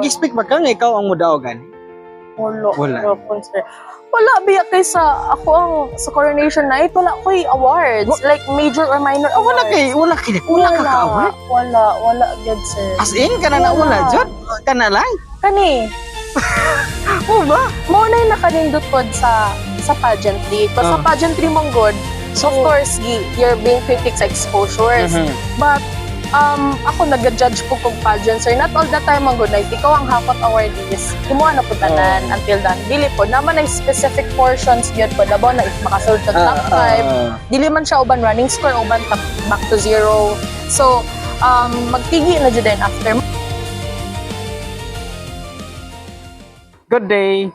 Gi-speak ba ka nga ikaw ang mudaogan? Wala. Wala. Wala, biya kay sa ako ang sa coronation night, wala ko'y awards. Like major or minor Oh, wala awards. wala ka ka-award? Wala, good sir. As in, kana na wala, Jod? Kana lang? Kani, Oo ba? mo na yung nakanindot pod sa pageantry. Kasi sa pageantry mong good, of course, you're being critics sa exposures. But, ako nag-judge po kung pageant, sir. Not all the time ang good night. Ikaw ang hakot awardees. Himuha na po tanan until done. Dili po, naman ay specific portions yun po. Labaw na if makasulod sa top 5. Dili man siya uban running score, uban back to 0. So, magtigi na dyan din after. Good day.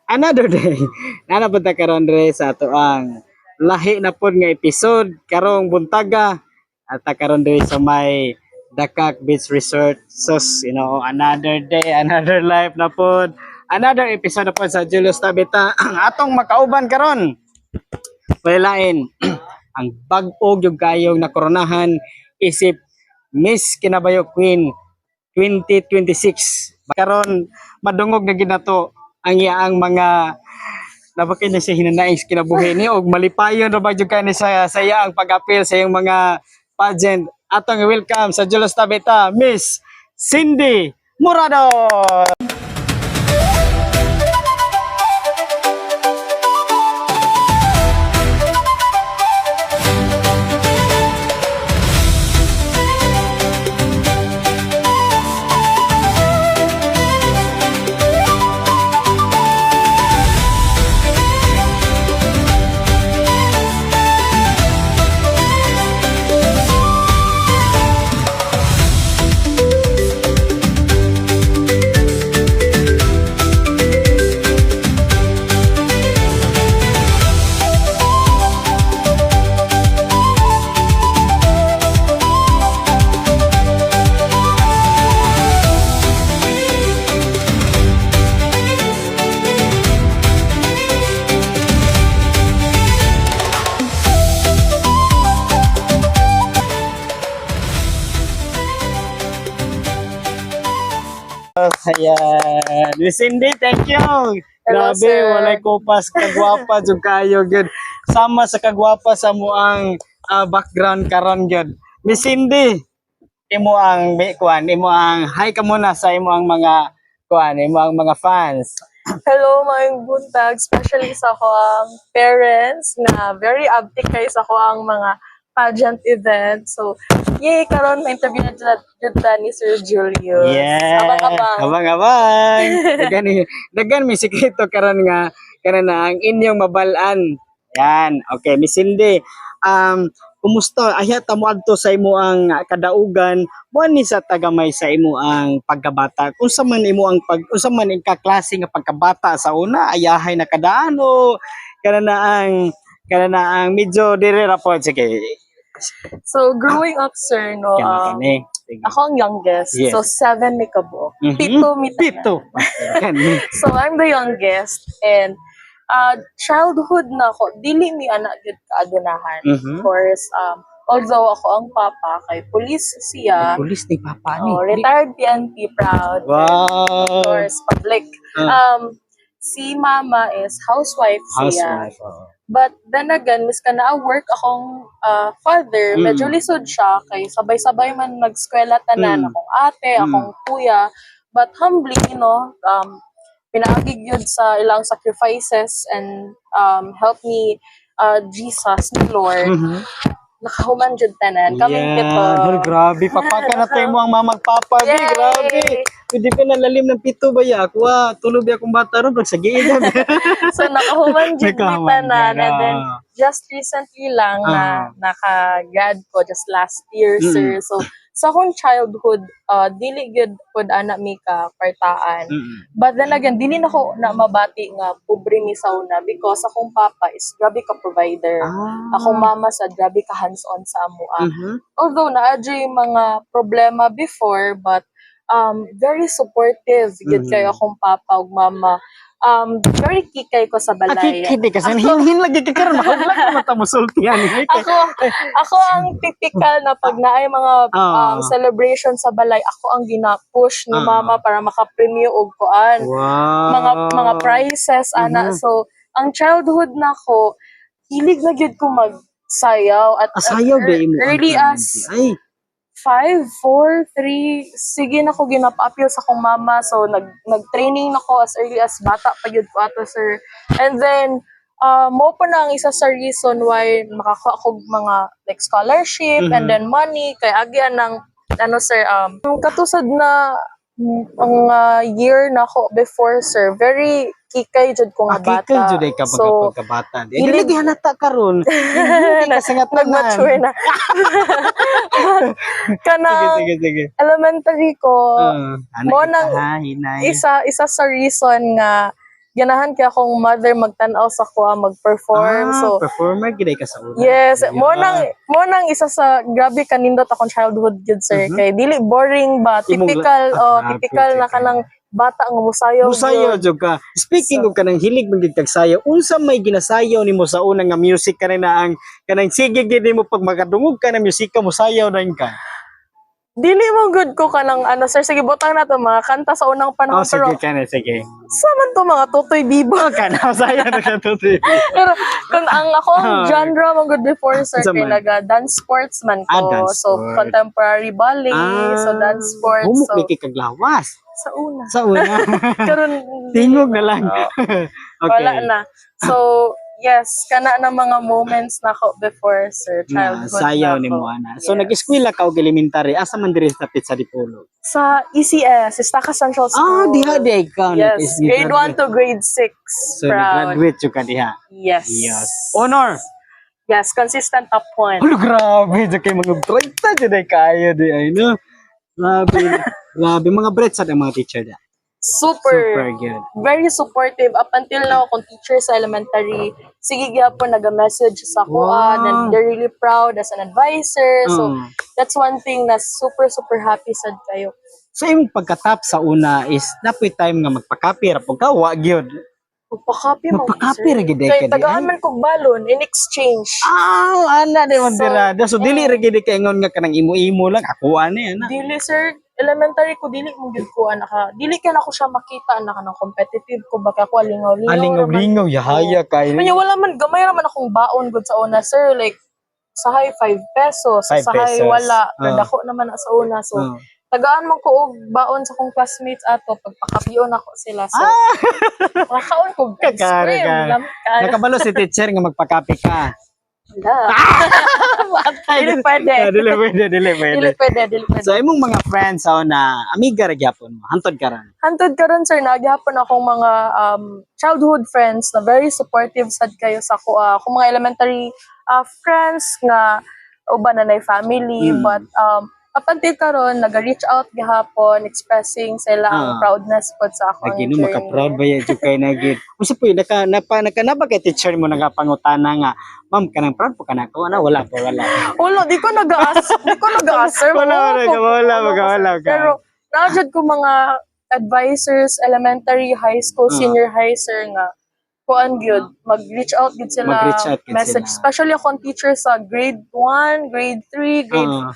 Another day. Nanapunta karon dre sa ato ang lahi na pod nga episode karong buntaga at karon dre sa may Dakak Beach Resort. Sus, you know, another day, another life na pod. Another episode na pod sa Julius Tabita. Ang atong makauban karon. Walain ang bag-o yung kayong nakoronahan isip Miss Kinabayo Queen 2026. Karon madungog na ginato ang iyaang mga nabakin na siya hinanaing kinabuhi ni og malipayon ra ba jud kani sa iya ang pag-apil sa iyang mga pageant. Atong welcome sa Julius Tabita, Miss Cindy Murado. Ayan. Miss Cindy, thank you. Hello, Grabe, sir. walay kopas, kagwapa, jud kayo, gyud. Sama sa kagwapa sa muang background karon gyud. Miss Cindy, imo ang imo ang hi ka muna sa imo ang mga imo ang mga fans. Hello, mga buntag, especially sa ako ang parents na very active kayo sa ako ang mga pageant event. So, yay, karon may interview na dyan ni Sir Julius. Yeah. Abang-abang. Abang-abang. Dagan mi sikreto karon nga karon na ang inyong mabalaan. Yan. Okay, Miss Cindy. Kumusta? Ayat mo adto sa imo ang kadaugan, mo ni sa tagamay sa imo ang pagkabata. Unsa man imo ang unsa man ang kaklase nga pagkabata sa una, ayahay na kadaano, kana na ang medyo dire ra po sige. So, growing up, sir, no, Kani. ako ang youngest. Yes. So, 7 mi kabo. Mhm. Pito mi tanan. Pito. Kani. So, I'm the youngest. And, childhood na ako, dili mi anak gud kaadunahan. Mhm. Of course, although ako ang papa, kay police siya. Pulis ni papa ni. Retired PNP, proud. Wow. Of course, public. Si mama is housewife siya. Housewife. Oh. But then again, mis ka na work akong father, medyo lisod siya, kay sabay-sabay man nag-eskwela tanan, akong ate, akong kuya. But humbly, you know, pinaagig yun sa ilang sacrifices and help me, Jesus, ni Lord. Nakahuman jud tanan. Kaming pito. Grabe. Papaka na tayo mo ang mamagpapa. Yay! Grabe. Pwede ka na lalim ng pito ba ya? Ako tulob akong bata ron. Pag sa giidan. So, nakahuman jud ni Nakahuman tanan. din, And then, just recently lang na naka-grad ko, just last year, sir. So, sa akong childhood, dili gyud pod ana mi ka partaan. But then again, dili na ko na mabati nga pobre mi sa una because akong papa is grabe ka provider. Akong mama sa grabe ka hands-on sa amoa. Although naadyo yung mga problema before, but very supportive gyud kayo akong papa ug mama. very kikay ko sa balay. Hindi kasi hinhin lagi ka karon mahulak na mata mo sultihan. Ako ang typical na pag naay mga celebration sa balay, ako ang gina-push ni mama para maka-premyo og kuan. Wow. Mga prizes ana. So ang childhood nako, hilig na gyud ko magsayaw at Sayaw ba imo? early as Ay, 5, 4, 3, sige na ko ginap-appeal sa akong mama. So, nag-training na ko as early as bata pa yun ko ato, sir. And then, mo pa na ang isa sa reason why makakuha ko mga like scholarship and then money. Kaya agyan ng, sir, katusad na ang year na ko before, sir, very kikay jud ko nga bata. kikay jud ka So, pagkabata. Dili lagi halata karon. Hindi ka sa nag-mature na. Kana Sige. elementary ko, mo nang hinay. isa sa reason nga ganahan kay akong mother magtan-aw sa kuha magperform. So performer gid ka sa una. yes, mo nang isa sa grabe kanindot akong childhood gyud, sir. Kay dili boring ba, typical typical na kanang bata nga musayaw. Musayaw jud ka. Speaking of kanang hilig magig kag sayaw, unsa may ginasayaw nimo sa una nga music kanina ang kanang sige gid nimo pag makadungog ka ng musika musayaw na ka. Dili mo good ko kanang sir, sige butang na to mga kanta sa unang panahon. Sige Pero sige. saman to mga Totoy Bibo. Kana sayaw na ka to. Pero kung ang akong genre mo good before, sir, kay dance sports man ko. Dance So sport. contemporary ballet, so dance sports. Humok So ni kaglawas. sa una. Karon Tingog na lang. wala na. So yes, kana na mga moments na ko before, sir, childhood. Sayaw na ni ko. mo ana. So Yes. nag-eskwela ka og elementary asa man diri sa Pizza Dipolo. Sa ECS, Estaca Central School. Diha di ka. Yes, grade 1 to grade 6. So Proud. nag-graduate jud ka diha. Yes. Honor. Yes, consistent top 1. Ano grabe jud kay mga 30 jud ay kayo di ay no. Grabe mga bread sa mga teacher da. Super good. Very supportive up until now kung teacher sa elementary. Sige gyapon naga-message sa ako and they're really proud as an advisor. So that's one thing na super happy sad kayo. So imong pagkatap sa una is napoy time nga magpa-copy ra pag wa gyud. Magpa-copy mo. Magpa-copy ra gid Kay ka tagaan man kog balon in exchange. Ana di man dira. So dili ra gid kay ingon nga kanang imo-imo lang ako ani ana. Dili, sir, elementary ko dili mo gyud ko naka dili ka na ko siya makita na kanang competitive ko baka ko lingaw-lingaw. Alingaw-lingaw yahaya kay. Kanya wala man gamay ra man akong baon gud sa una, sir, like sa high 5 pesos, 5 sa high pesos. wala, dako naman na sa una. So tagaan man ko og baon sa akong classmates ato pagpakapion ako sila. So makaon ko ice Kagari cream. ka. Nakabalo si teacher nga magpa-copy ka. Dili pwede. Dili pwede. Dili pwede. So imong mga friends na amiga ra gyapon mo. Hantod ka ron. Hantod karon, sir, nagyapon akong mga childhood friends na very supportive sad kayo sa ako. Akong mga elementary friends nga uban na nay family, but up until karon naga-reach out gihapon expressing sila ang proudness pod sa akong Lagi no journey. maka-proud ba yan kay nagid. Usa po napa kay teacher mo nagapangutana nga, ma'am kanang proud po kana ko ana wala. Wala, di ko nag-ask, sir. Wala ka. Pero najud ko mga advisors, elementary, high school, senior high, sir, nga kuan gyud mag-reach out gyud sila, Mag-reach out gyud message, sila. especially akong teacher sa grade 1, grade 3, grade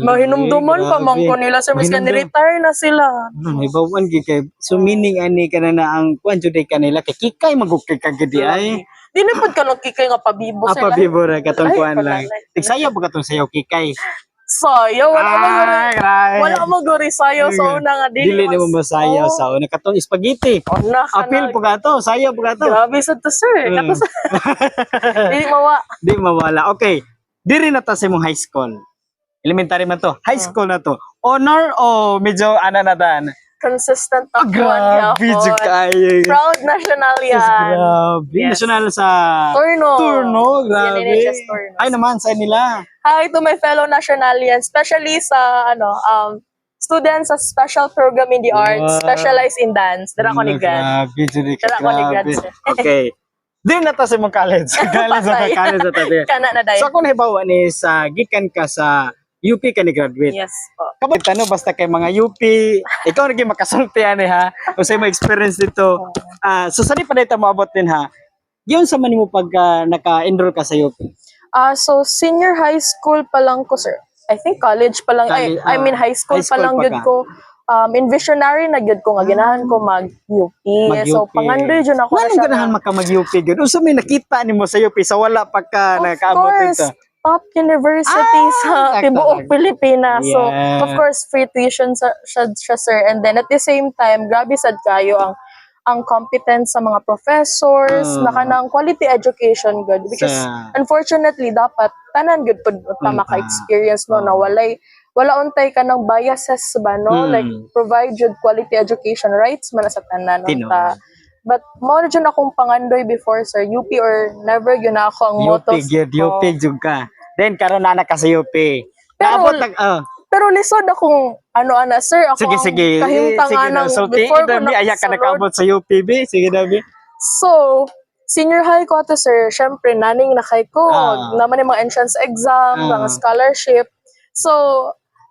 mahinumduman pa man ko nila, sir, miska ni-retire na sila. Ibawan gid kay so meaning ani kana na ang kuan jud ay kanila kay kikay magukay kagadi ay. Di na pod ka kikay nga pabibo, sir. Bibora katong Ay, kuan lang. palalay. Tigsayaw ba katong sayaw kikay? Sayo, Grabe. wala mo guri sayo sa una nga Dili na mo masayaw sa una katong spaghetti. Apil po gato, sayaw po gato. Grabe sa to, sir. Dili mawa. Di mawala. Okay. Diri na ta sa imong high school. Elementary man to. High school na to. Honor o medyo na dan? Consistent ako. Grabe jud kayo. Proud national yan. Grabe. Yes. National sa Turno. Grabe. NHS Turno. Ay naman sa nila. Hi to my fellow nationalians, especially sa students sa special program in the arts, specialized in dance. Dara ko ni Gan. Grabe jud Dara ko ni Gan. Okay. Di na ta sa imong college. College sa tabi. Kana na dayon. So kung halimbawa ni sa gikan ka sa UP ka ni graduate. Yes po. Kapag tanong basta kay mga UP, ikaw naging makasulti ani ha. O sa mo experience dito. So sa di pa dito maabot din ha. Yun sa man mo pag naka-enroll ka sa UP. So senior high school pa lang ko, sir. I think college pa lang. I mean high school high pa school lang pa gyud ka. ko. In visionary na gyud ko nga ganahan ko mag-UP. So Mag-UP. pangandoy jud ako na Anong siya. ganahan maka mag-UP gud? Unsa may nakita nimo sa UP sa wala pa ka Of nakaabot course, dito? top university sa sakto tibuok lang. Pilipinas. So, Yeah. of course, free tuition siya, sir. And then, at the same time, grabe sad kayo ang competence sa mga professors, Oh. na kanang quality education good. Which is, unfortunately, dapat tanan good pud ta maka-experience no, na wala untay ka ng biases ba, no? Like, provide good quality education rights man sa tanan. Tinuod. But mo na dyan akong pangandoy before, sir. UP or never yun na ako ang UP motto. gyud, UP jud ka. Then karon na ka sa UP. Pero- Naabot lang Pero lisod akong ano sir, ako sige ang sige. kahimtangan ng Sulti before ko dami ayak ka nakasulod. nakaabot sa UP be. Sige dami. So, senior high ko to, sir. Syempre, naning nakay ko. Naman yung mga entrance exam, mga scholarship. So,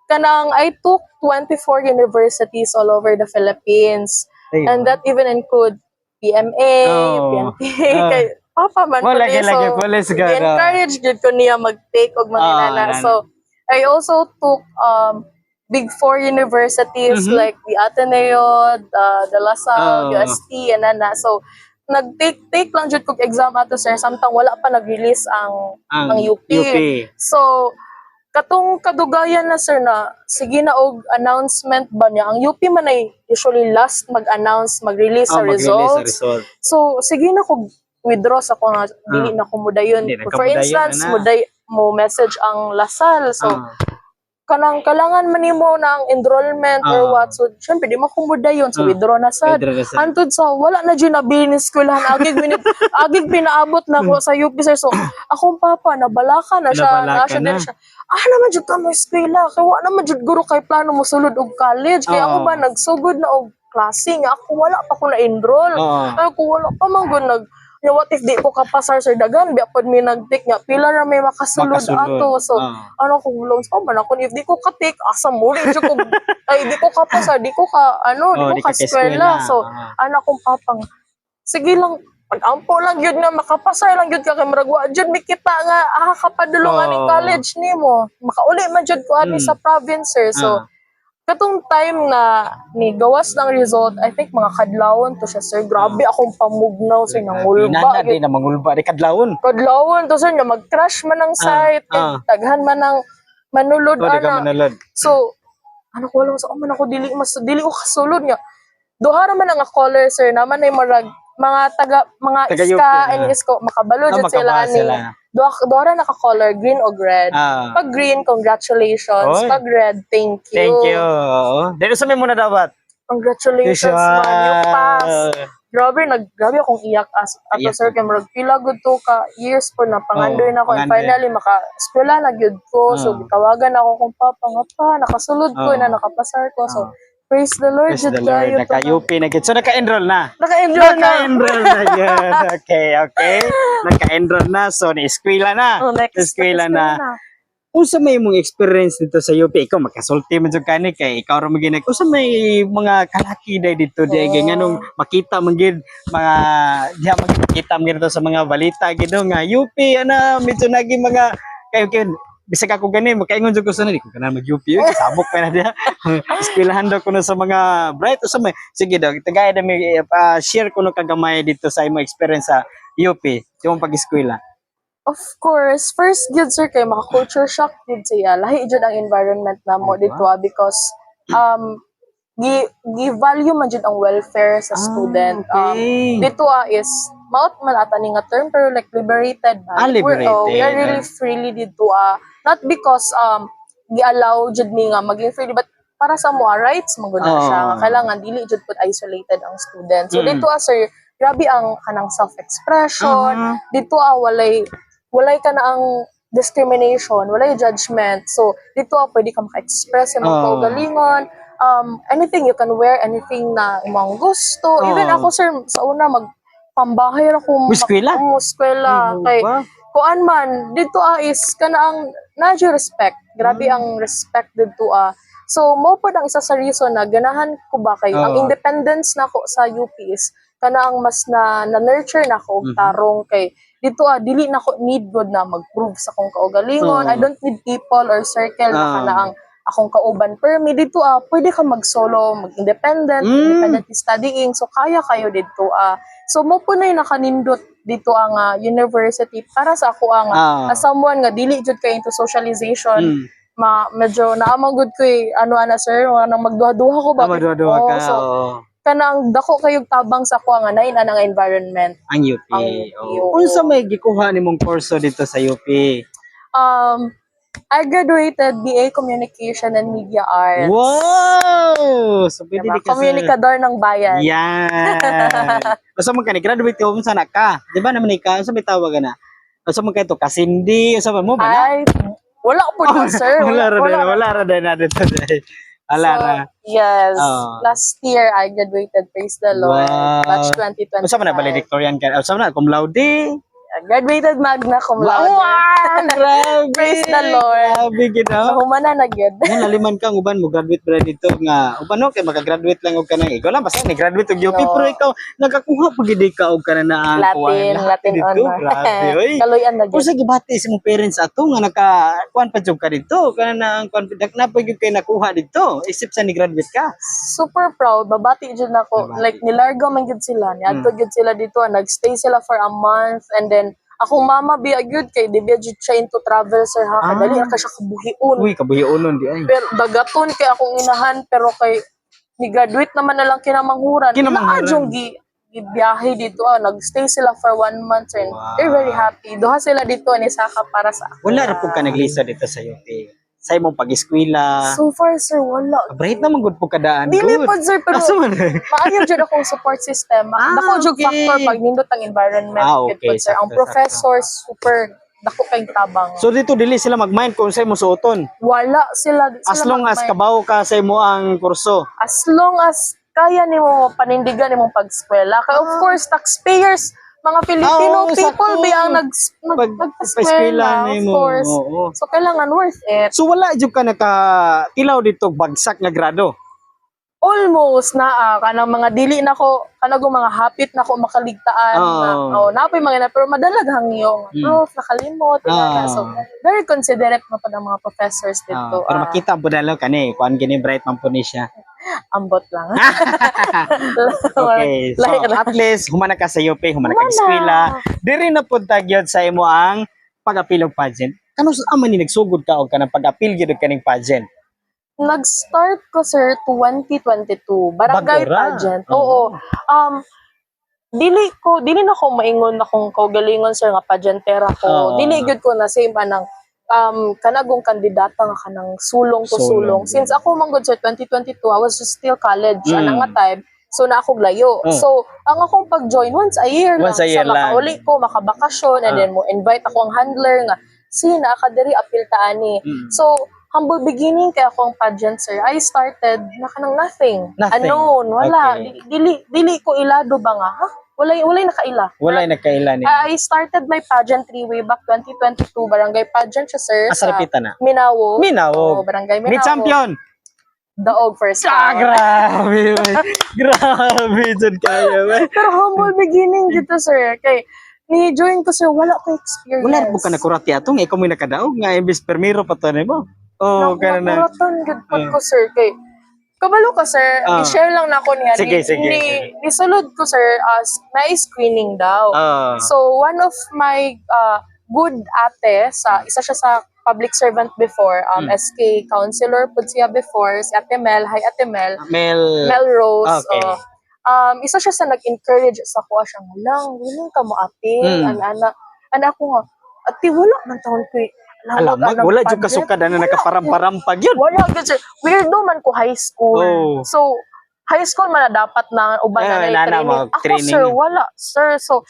kanang I took 24 universities all over the Philippines. Ayun. And that even include PMA, Oh. PNP, kay Papa man Wala ko ni. lagi So, police ka. encourage gud ko niya mag-take og mga inana. So, I also took big four universities like the Ateneo, the LaSalle, UST, and nana. So, nag-take lang jud kog exam ato, sir, samtang wala pa nag-release ang UP. So, katong kadugayan na, sir, na sige na og announcement ba niya. Ang UP man ay usually last mag-announce, mag-release sa results. So, sige na kog withdraw sa ko nga dili na ko mudayon. Di na ka For mudayon, instance, ana. mo message ang LaSalle. So, kanang kailangan man nimo ng enrollment or what. So, syempre, di mo kumudayon. So, withdraw na sad. Antod sa, wala na dyan nabili ni eskwelahan. Agig pinaabot na ko sa UP, sir. So, akong papa, nabalaka na siya. Nabalaka na. Siya. Naman dyan ka mo eskwela. Kaya wala naman dyan guro kay plano mo sulod og college. Kaya ako ba, nagsugod na og klase nga. Ako wala pa ko na-enroll. Ako wala pa man ko what if di ko kapasar, sir, dagan biya pod mi nag-take nga pila ra may makasulod ato. So ano ko long sa man ako if di ko ka-take asa mo di ko ay di ko kapasar, di ko ka di ko ka eskwela. So ana kong papang sige lang pag-ampo lang yun nga makapasar lang yun ka kay murag wa jud mi kita nga kapadulong ani college nimo makauli man jud ko ani sa province, sir. So katong time na ni gawas ng result, I think mga kadlawon to siya, sir. Grabe akong pamugnaw, sir, ng ulba. Inana din na mangulba di kadlawon. Kadlawon to, sir, na mag-crash man ang site, taghan man ang manulod, So, ano ko alam sa, man ako dili ko kasulod nga. Duha man ang caller, sir, naman ay mga iska, and isko, makabalo dyan sila ani. Duha naka-color, green o red. Pag green, congratulations. Pag red, thank you. Thank you. Dito sa may muna dapat. Congratulations, man. You pass. Grabe akong iyak ato, sir. Kaya marag pila good to ka years po na pangandoy na ako. And finally, maka-eskwela na good ko. So, tawagan ako kung papa nga pa. Nakasulod ko na nakapasar ko. So, praise the Lord. Praise the Lord. Naka-UP na gid. So, naka-enroll na. Naka-enroll na. Naka-enroll na yun. Okay. Naka-enroll na. So, na-eskwela na. Eskwela na. Kung sa may mong experience dito sa UP, ikaw makasulti man jud kani kay ikaw ra maginig. Kung sa may mga kalaki day dito day nganong makita man gid mga diha makita man dito sa mga balita gid nga UP ana medyo nagi mga kayo bisag ako gani makaingon jud ko sa nila ko kana mag-UP sabok pa na diha. Eskwelahan daw kuno sa mga bright sa may sige daw tagay da mi share kuno kagamay dito sa imong experience sa UP yung pag-eskwela. Of course, first good, sir, kay maka-culture shock gid siya. Lahi jud ang environment namo dito because gi-value man jud ang welfare sa student. Dito is maot man ata ni nga term pero like liberated ba. Liberated. We are really freely dito not because gi-allow jud mi nga maging freely but para sa mo rights maguna siya nga kailangan dili jud pud isolated ang student. So dito sir, grabe ang kanang self-expression. Dito walay ka na ang discrimination, walay judgment. So, dito pwede ka maka-express yung mga kaugalingon. Anything you can wear, anything na imong gusto. Even ako, sir, sa una, magpambahay ako. Muskwela? Muskwela. Kay, kuan man dito is kana ang nadyo respect. Grabe ang respect dito So mo pod ang isa sa reason na ganahan ko ba kay ang independence nako sa UP is kana ang mas na nurture nako og tarong kay dito dili nako need god na mag-prove sa akong kaugalingon. I don't need people or circle na kana ang akong kauban per me dito pwede ka mag-solo, independent studying, so kaya kayo dito so mo po na nakanindot dito ang university para sa ako ang as someone nga dili jud kay into socialization medyo naamang good ko ana sir nang magduha-duha ko ba Magduha-duha ka. so kanang dako kayog tabang sa ako nga nain anang environment Ang UP. Ang UP, Unsa may gikuha nimong kurso dito sa UP? I graduated BA Communication and Media Arts. Wow! So pwede di ka Komunikador ng bayan. Yan. Usa man ka ni graduate ko unsa na ka? Di ba naman ikaw unsa may tawag na? Usa man kay to kasindi, usa man mo ba na? Ay, wala po dun, sir. Wala ra din na dito. Wala ra. Yes. Last year, I graduated. Praise the Lord. Wow. Batch 2025. Usa man na valedictorian ka? Usa man na cum laude? Graduated magna cum laude. Wow! Grabe! Praise the Lord. Grabe gina. Humana na gyud. Yan naliman kang uban mo graduate ba dito nga uban no kay maka-graduate lang og kanang ikaw lang basta ni graduate og UP pero ikaw nakakuha pag gid ka og kana na ang Latin dito. honor. Grabe oy. Kaloyan na gyud. Usa gibati sa imong parents ato nga naka kuan pa jud ka dito kana na ang confident na pag kay nakuha dito isip sa ni graduate ka. Super proud. Babati jud nako. Like nilargo man jud sila. Niadto jud sila dito. Nagstay sila for a month and then akong mama biya gyud kay di biya jud siya into travel sir ha. Kadali ka siya kabuhion. Uy kabuhiunon di ay. Pero dagaton kay akong inahan pero kay ni graduate naman na lang kinamanghuran. Kinamanghuran. Biyahe dito nagstay sila for 1 month and they're very happy. Duha sila dito ni Saka para sa ako. Wala ra pud ka naglisa dito sa UP. Sa imong pag-eskwela. So far sir wala. Bright naman gud po kadaan. Dili po sir pero Asa man? maayo jud akong support system. Dako jud factor pag nindot ang environment okay. po sir. Ang professors super dako kay tabang. So dito dili sila mag-mind kung sa imo suoton. Wala sila As long as kabaw ka sa imo ang kurso. As long as kaya nimo panindigan nimong pag-eskwela. Kay of course taxpayers mga Filipino people biyang nagpaskwela of course. So kailangan worth it. So wala jud ka nakatilaw dito bagsak na grado. Almost na kanang mga dili nako kanang mga hapit nako makaligtaan napoy mga pero madalag hangyo prof nakalimot so very considerate mo pa ng mga professors dito pero makita po dalaw kani kuan gini bright man po ni siya ambot lang okay so at least humana ka sa UP humana ka eskwela diri na pud tagyod sa imo ang pag-apil og pageant kano sa man ni nagsugod ka og kanang pag-apil gyud kaning pageant. Nag-start ko sir 2022 barangay pageant. Oo. Dili na ko maingon akong kaugalingon sir nga pageantera ko. Dili gyud ko na same anang kanagong kandidata nga kanang sulong to sulong. Since ako manggod sir 2022 I was just still college anang nga time. So na ako layo. So ang akong pag-join once a year lang. Makauli ko, makabakasyon and then mo invite ako ang handler nga sina ka diri apil ta ani. So humble beginning kay akong pageant sir. I started na kanang nothing. Unknown, wala. Okay. Dili ko ilado ba nga? Ha? Walay nakaila. Walay nakaila ni. I started my pageantry way back 2022 barangay pageant siya sir. Asa repitan na? Minawo. Barangay Minawo. Ni champion. Daog first. Grabe. Grabe jud kaya. Pero humble beginning dito sir. Kay ni join ko sir wala ko experience. Wala po ka nakurati atong ikaw mo nakadaog nga imbis permiro pa to nimo. Kana na. Nakuratan gud ko sir kay kabalo ka sir, i-share lang na ako niya. Sige. Nisulod ko sir as na-screening daw. So one of my good ate isa siya sa public servant before, SK counselor pud siya before, si Ate Mel, hi Ate Mel. Mel Rose. Okay. Isa siya sa nag-encourage sa ko siya lang, willing ka mo ate, ana ko nga, ate wala man taon ko alam mo, wala jud kasukad na nakaparam-parampag yun. Wala jud sir. Weirdo man ko high school. So high school man na dapat na uban na training. Ako sir, wala sir. So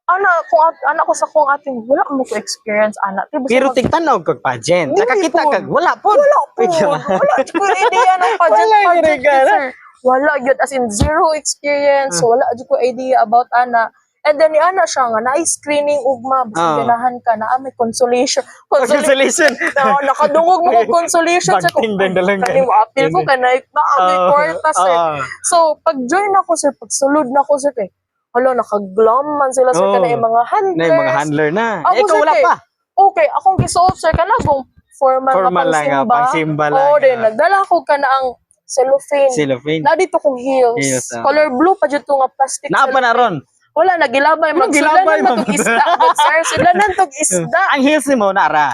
ana ko sa kong ating wala mo ko experience ana. Pero tigtanaw kag pageant. Nakakita kag wala po. Wala ko idea ng pageant sir. Wala yun as in zero experience. Wala jud ko idea about ana. And then ana siya nga na screening ugma basta ganahan ka na may consolation. Consolation. Na nakadungog mo ko consolation sa ko. Bagting din dalang Kani mo appeal ko kanay na may kwarta sir. So pag join ako sir, pag sulod na ako sir kay hala nakaglam man sila sir kanay mga handlers. Na yung mga handler na. Ako, Ikaw sir, wala pa. Okay, akong gisuot sir kanabong formal lang nga, pangsimba. pangsimba lang. Oo, din nagdala ko kana ang cellophane. Cellophane. Na dito kong heels. Heels, Color blue pa dito nga plastic. Naapa na ron. Wala, nagilabay. Nagilabay, Magsulanan matog isda. Good sir, sulanan tog isda. Ang heels mo nara.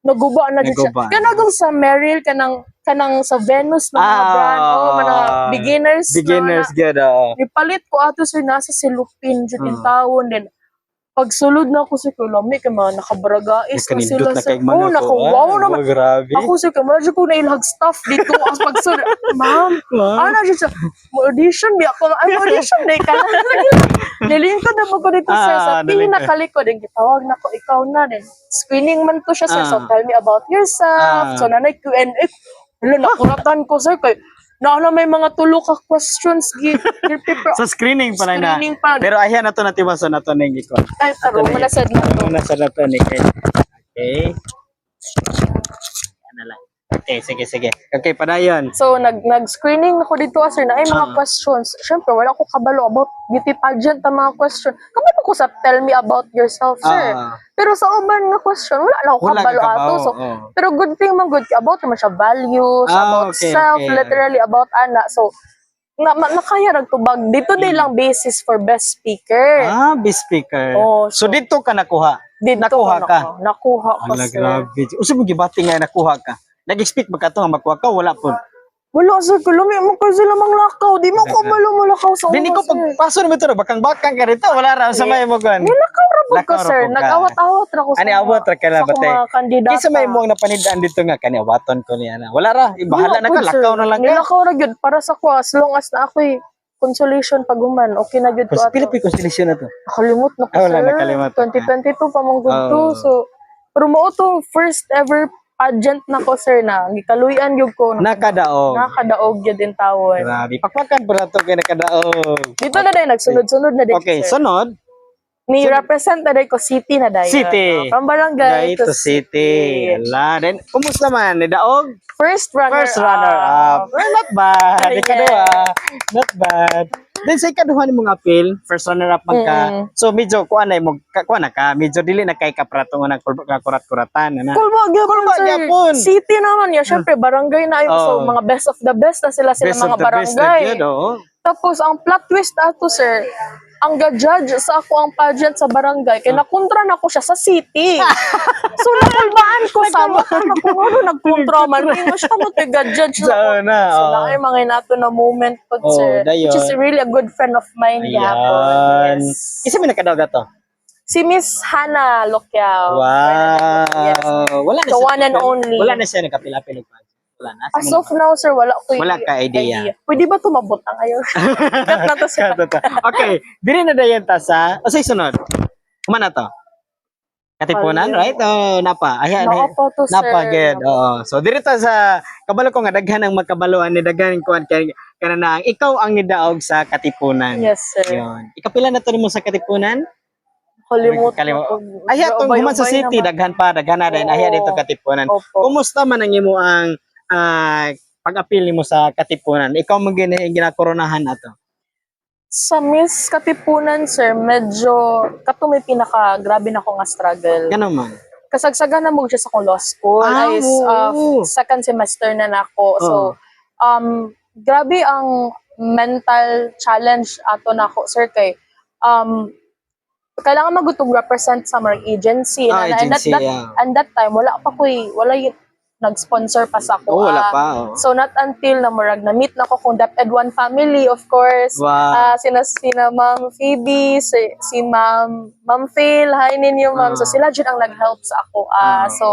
Naguba na dito siya. Naguba. Kanagong sa Merrill, kanang sa Venus ng mga brand. Oh, mga beginners. Beginners, good. Ipalit ko ato sir, nasa cellophane dito yung taon din. Pagsulod na ako sa kulami, kaya mga nakabaragais na sila sa... Oh, wow naman. Grabe. Ako sir, kaya mga ko nailhag staff dito. As pagsulod, ma'am, ano siya, audition, di ako, audition, di ka na. Nilingkod na po ko dito, sir. Sa pinakalikod, gitawag na ko, ikaw na din. Screening man to siya, sir. So, tell me about yourself. So, nanay Q&A. Wala, nakuratan ko, sir. Kaya, naala may mga tulo ka questions Sa screening pa lang na. Screening pa. Pero ayan na to natibaso na to na yung ikaw. Ay, taro, malasad na to. Manasad na to ni Kay. Okay. Ano lang. Okay, sige. Okay, padayon. So, nag-screening ako dito, sir, na ay mga questions. Siyempre, wala ko kabalo about beauty pageant na mga question. Kabalo ko sa tell me about yourself, sir. Pero sa uban nga question, wala na ako kabalo ato. So, pero good thing man good about naman siya values, about self, literally about ana. So, nakaya nagtubag. Dito din lang basis for best speaker. Best speaker. Oh, so, dito ka nakuha? Dito nakuha ka? Nakuha ko, ala, sir. Grabe. Usa mo gibati nga nakuha ka? Nag-expect ba ka ito nga makuha ka? Wala po. Wala, sir. Kulumi mo ko sila mang lakaw. Di mo ko malumulakaw sa Dini ko pagpaso naman ito, bakang-bakang ka rito. Wala ra sa may mo gan. Nilakaw rabog ko, sir. Nag-awat-awat ra ko sa awat ra ka na batay. mga kandidata. Kisa may mo nga napanidaan dito nga, kani awaton ko niya na. Wala ra, bahala na ka, lakaw na lang ka. Nilakaw ra gyud para sa ko, as long as na ako'y consolation paguman, okay na gyud ko ato. Pilipi consolation na to. Nakalimot na ko, wala, sir. nakalimot. 2022 pa mong to. So, pero mo to first ever pageant na ko, sir, na gikaluyan yun ko. Nakadaog. Nakadaog yun din tawon. Grabe. Pakpakan pa na ito kaya nakadaog. Dito na din, nagsunod-sunod na din, Okay, sir. sunod. Ni represent na din ko city na din. City. From barangay to city. Ala, then, kumusta man? Ni Daog? First runner up. Well, not bad. Yes. Ikaduha. Not bad. Then sa ikaduha ni mong appeal, first runner up man ka. So medyo kuan na mo kuan na ka, medyo dili na kay kaprato nga kurat-kuratan na. Kulbag city naman ya, syempre barangay na yun. So mga best of the best na sila mga barangay. Tapos ang plot twist ato, sir, ang ga-judge sa ako ang pageant sa barangay, kaya nakontra na ko siya sa city. So nakulbaan ko sa mo, ano nagkontra man, hindi siya mo ga-judge na. So na mga nato na moment po, sir, which is really a good friend of mine. Yan. Isa may nakadaog to? Si Miss Hannah Lokyao. Wow. Yes. Wala na The one and only. Wala na siya nagkapila-pila pa. Wala na. As of now, sir, wala ka idea. Pwede ba tumabot ang ayaw? Cut na to, sir. Okay. Dili na dayan ta sa... O say sunod. Kumana to? Katipunan, right? Napa. Ayan. Napa to, sir. Napa, good. So, dito sa... Kabalo ko nga, daghan ang magkabaluan ni daghan kuan kana na ikaw ang nidaog sa Katipunan. Yes, sir. Yun. Ikapila na to mo sa Katipunan? Kalimut. Ayan, itong human sa city, daghan na rin. Ayan, dito Katipunan. Kumusta man ang imo ang pag-appeal mo sa Katipunan? Ikaw mo ginakoronahan na to? Sa Miss Katipunan, sir, medyo kato may pinaka-grabe na ko nga struggle. Gano'n man? Kasagsagan na mo siya sa akong law school. Second semester na nako. So, grabe ang mental challenge ato nako, sir, kay kailangan magutong represent sa mga agency. And that time, wala yung nag-sponsor pa sa ako. Wala pa. So, not until na murag na-meet na ko kung DepEd One family, of course. Wow. Sina Ma'am Phoebe, si Ma'am Phil, hi ninyo, ma'am. So, sila dyan ang nag-help sa ako. So,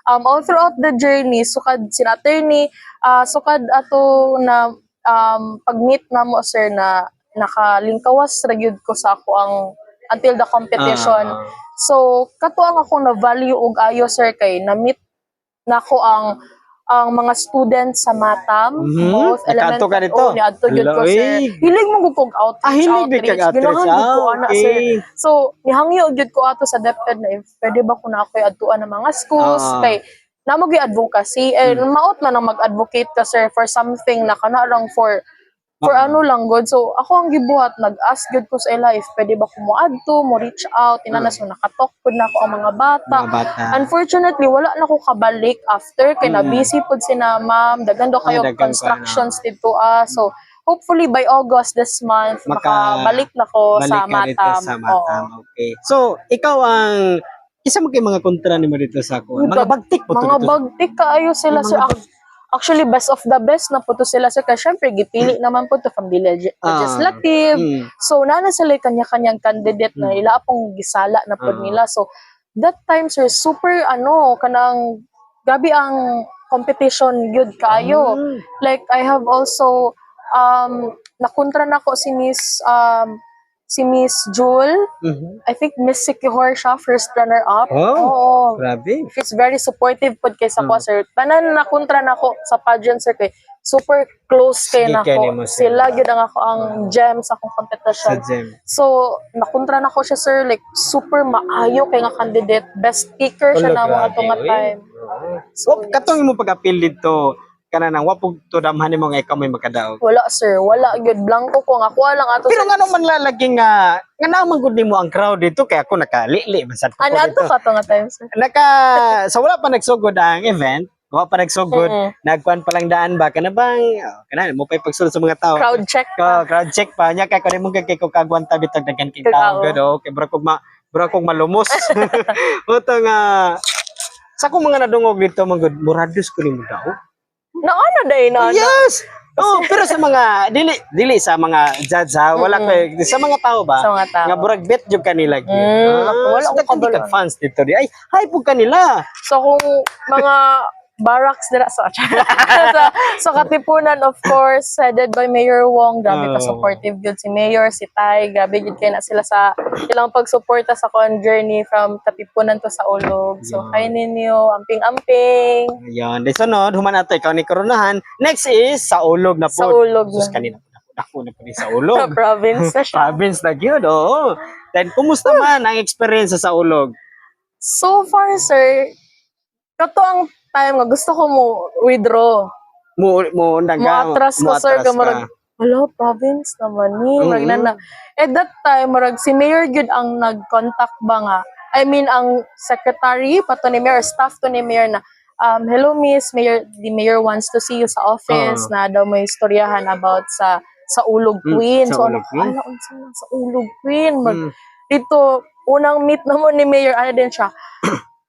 all throughout the journey, sukad sina attorney, sukad ato na pag-meet na mo, sir, na nakalingkawas ragyud ko sa ako ang until the competition. So, kato ang ako na value og ayo, sir, kay na-meet nako ang ang mga students sa Matam, both Nakaadto ka dito? niadto gyud ko, Hello, sir. Hilig mo gud kog outreach, hilig di kag outreach. Ganahan gud ko ana, sir. Okay. So, nihangyo gyud ko ato sa DepEd na if pwede ba ko na ako adtuan ng mga schools kay namo gyud advocacy and maot man ang mag-advocate ka, sir, for something na kana lang for ano lang good. So ako ang gibuhat, nag-ask good ko sa ila if pwede ba ko mo adto, mo reach out, inanas mo nakatalk pud na ako ang mga bata. Mga bata. Unfortunately, wala na ko kabalik after kay na busy pud si na ma'am, daghan daw kayo daghan constructions dito So hopefully by August this month makabalik na ko sa Balik ka dito Matam. sa Matam. Okay. So, ikaw ang isa mo kay mga kontra nimo dito sa kuha. Mga bagtik po to Mga dito. bagtik kaayo sila, sir. Actually, best of the best na po to sila, sir. Kasi syempre, gipili naman po to from the legislative. So, nana sila kanya-kanyang candidate na ila pong gisala na po nila. So, that time, sir, super, kanang gabi ang competition good kaayo. Like, I have also, nakontra na ko si Miss Jewel. I think Miss Sikihor siya, first runner-up. Oo. Grabe. It's very supportive pod kay sa ko, sir. Tanan na kontra na ko sa pageant, sir, kay super close kay na Sige, ko. nimo, sir. Sila gyud ang ako ang gem sa akong competition. Sa gem. So, nakontra na ko siya, sir, like super maayo kay nga candidate, best speaker siya na mga nga time. So, katong mo pag-appeal dito, kana nang wapog to damhan mo nga ikaw may makadaog. Wala, sir, wala gyud, blanco ko nga kuha lang ato. Pero sir. nga man lalaging nga naman gud nimo ang crowd dito kaya ako nakalili man sad ko Ano dito. ka to nga time, sir? So wala pa nagsugod ang event, wala pa nagsugod, nagkuan pa lang daan ba kana bang kana mo pay pagsulod sa mga tao. Crowd check pa. Crowd check pa nya kay kung mo kay ko kagwanta bitag daghan king tao gud okay bro kog malumos. Uto nga sa akong mga nadungog dito mga muradus ko nimo daw. Naana day na. Yes. Oh, pero sa mga dili sa mga judge ha, wala ko sa mga tao ba? Sa mga tao. Nga burag bet jud kanila gyud. Wala So, akong kag kabalo. fans dito di. Ay, hi po kanila. So kung mga barracks dira sa sa Katipunan, of course, headed by Mayor Wong, grabe ka supportive gyud si Mayor, si Tay, grabe gyud kay na sila sa ilang pagsuporta sa kon journey from Katipunan to sa Ulog. So kay ninyo, amping-amping. Ayun, di sunod human ato ikaw ni koronahan. Next is sa Ulog na po. Sa Ulog Sus na. kanina ako na po sa Ulog. Province na siya. Province na gyud, oo. Then kumusta man ang experience sa Ulog? So far, sir, kato ang time nga gusto ko mo withdraw. Mo Mo-atras ko, sir, ka marag, wala, province naman ni. Marag na na. At that time, marag si Mayor Gud ang nag-contact ba nga. I mean, ang secretary, pato ni Mayor, staff to ni Mayor na, hello, Miss, Mayor, the Mayor wants to see you sa office na daw may istoryahan about sa Ulog Queen. sa So, Ulog Queen. sa Ulog Queen. Dito, unang meet naman ni Mayor, ano din siya,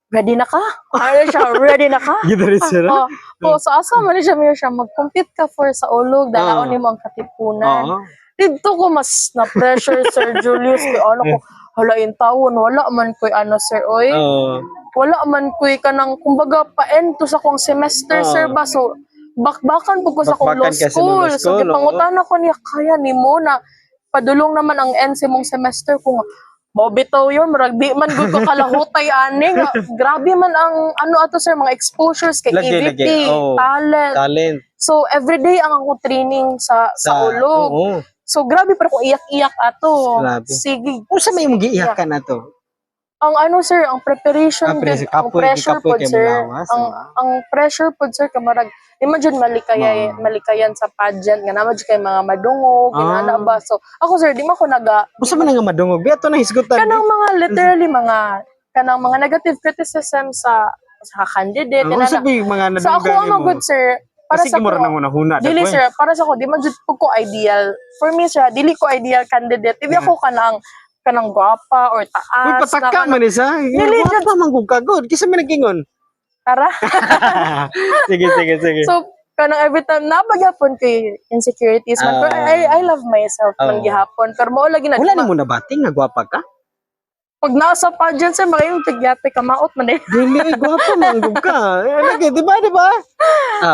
ready na ka? Ano siya, ready na ka? Gidari sila. So asa man siya, Mayor, siya, mag-compete ka for sa Ulog, dalaon ni mo ang Katipunan. Dito ko mas na-pressure, Sir Julius, kay ano ko, halain tawon, wala man ko'y ano, sir, oy. Wala man ko'y kanang, kumbaga, pa-end to sa kong semester, sir, ba? So, bakbakan po ko sa kong law Bakbakan ka sa school. law So, school, gipangutan ako niya, kaya ni mo na, padulong naman ang end sa mong semester ko nga, mo bitaw yun, marag di man gud ko kalahutay ani nga. Grabe man ang ano ato, sir, mga exposures kay EVP, talent. So everyday ang ako training sa Ulog. So grabe pa ko iyak-iyak ato. Grabe. Sige. Unsa may mong giiyakan ato? Ang ano, sir, ang preparation, ang pressure pod, sir. Ang pressure pod, sir, kamarag imagine malikayan sa pageant nga naman kay mga madungog, ginana ba. So ako, sir, di man ko Unsa man nga madungog? Biato na hisgutan. Kanang mga literally kanang mga negative criticism sa candidate. Unsa ba yung mga nadunggan? So ako ang good, sir, para kasi sa ko, dili, sir, para sa ko, di man jud ko ideal. For me, sir, dili ko ideal candidate. Ibi ako kanang gwapa or taas. Uy, pataka man isa. Dili jud pa man kung kagod. Kisa may nagingon. Tara. Sige. So, kanang every time nabagyapon kay insecurities man. Pero I love myself man gihapon. Pero mo lagi wala na mo nabating nga gwapa ka? Pag nasa pageant, sir, makayong tigyate ka, maot man eh. Dili, gwapo man gud ka. Lagi, di ba, di ba?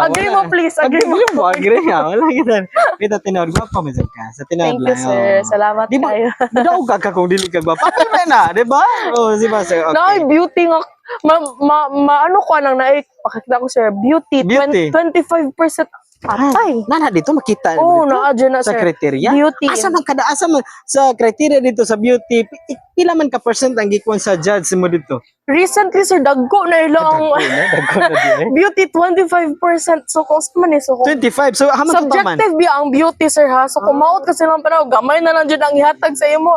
Agree mo, please. Agree mo. Agree mo. Wala kita. Kita tinawag, gwapo man ka. Sa tinawag Thank you, lang. sir. Salamat Di ba, kayo. daw ka kung dili ka gwapo. Papel ba na, di ba? Oh, di ba, sir? Na, Okay. beauty nga. Ano ko nang pakita ko, sir. Beauty. Beauty. 25% patay. Nana dito makita Oo, dito, na-adyo na, sa sir. criteria. Beauty. Asa man sa criteria dito sa beauty, pila man ka percent ang gikuan sa judge mo dito? Recently, sir, dagko na ilang Dagko na di eh. beauty 25%. So, kung sa man eh. So, kung 25. So haman to pa man. subjective biya ang beauty, sir, ha? So, kung maot ka silang panahon, gamay na lang dyan ang ihatag sa imo.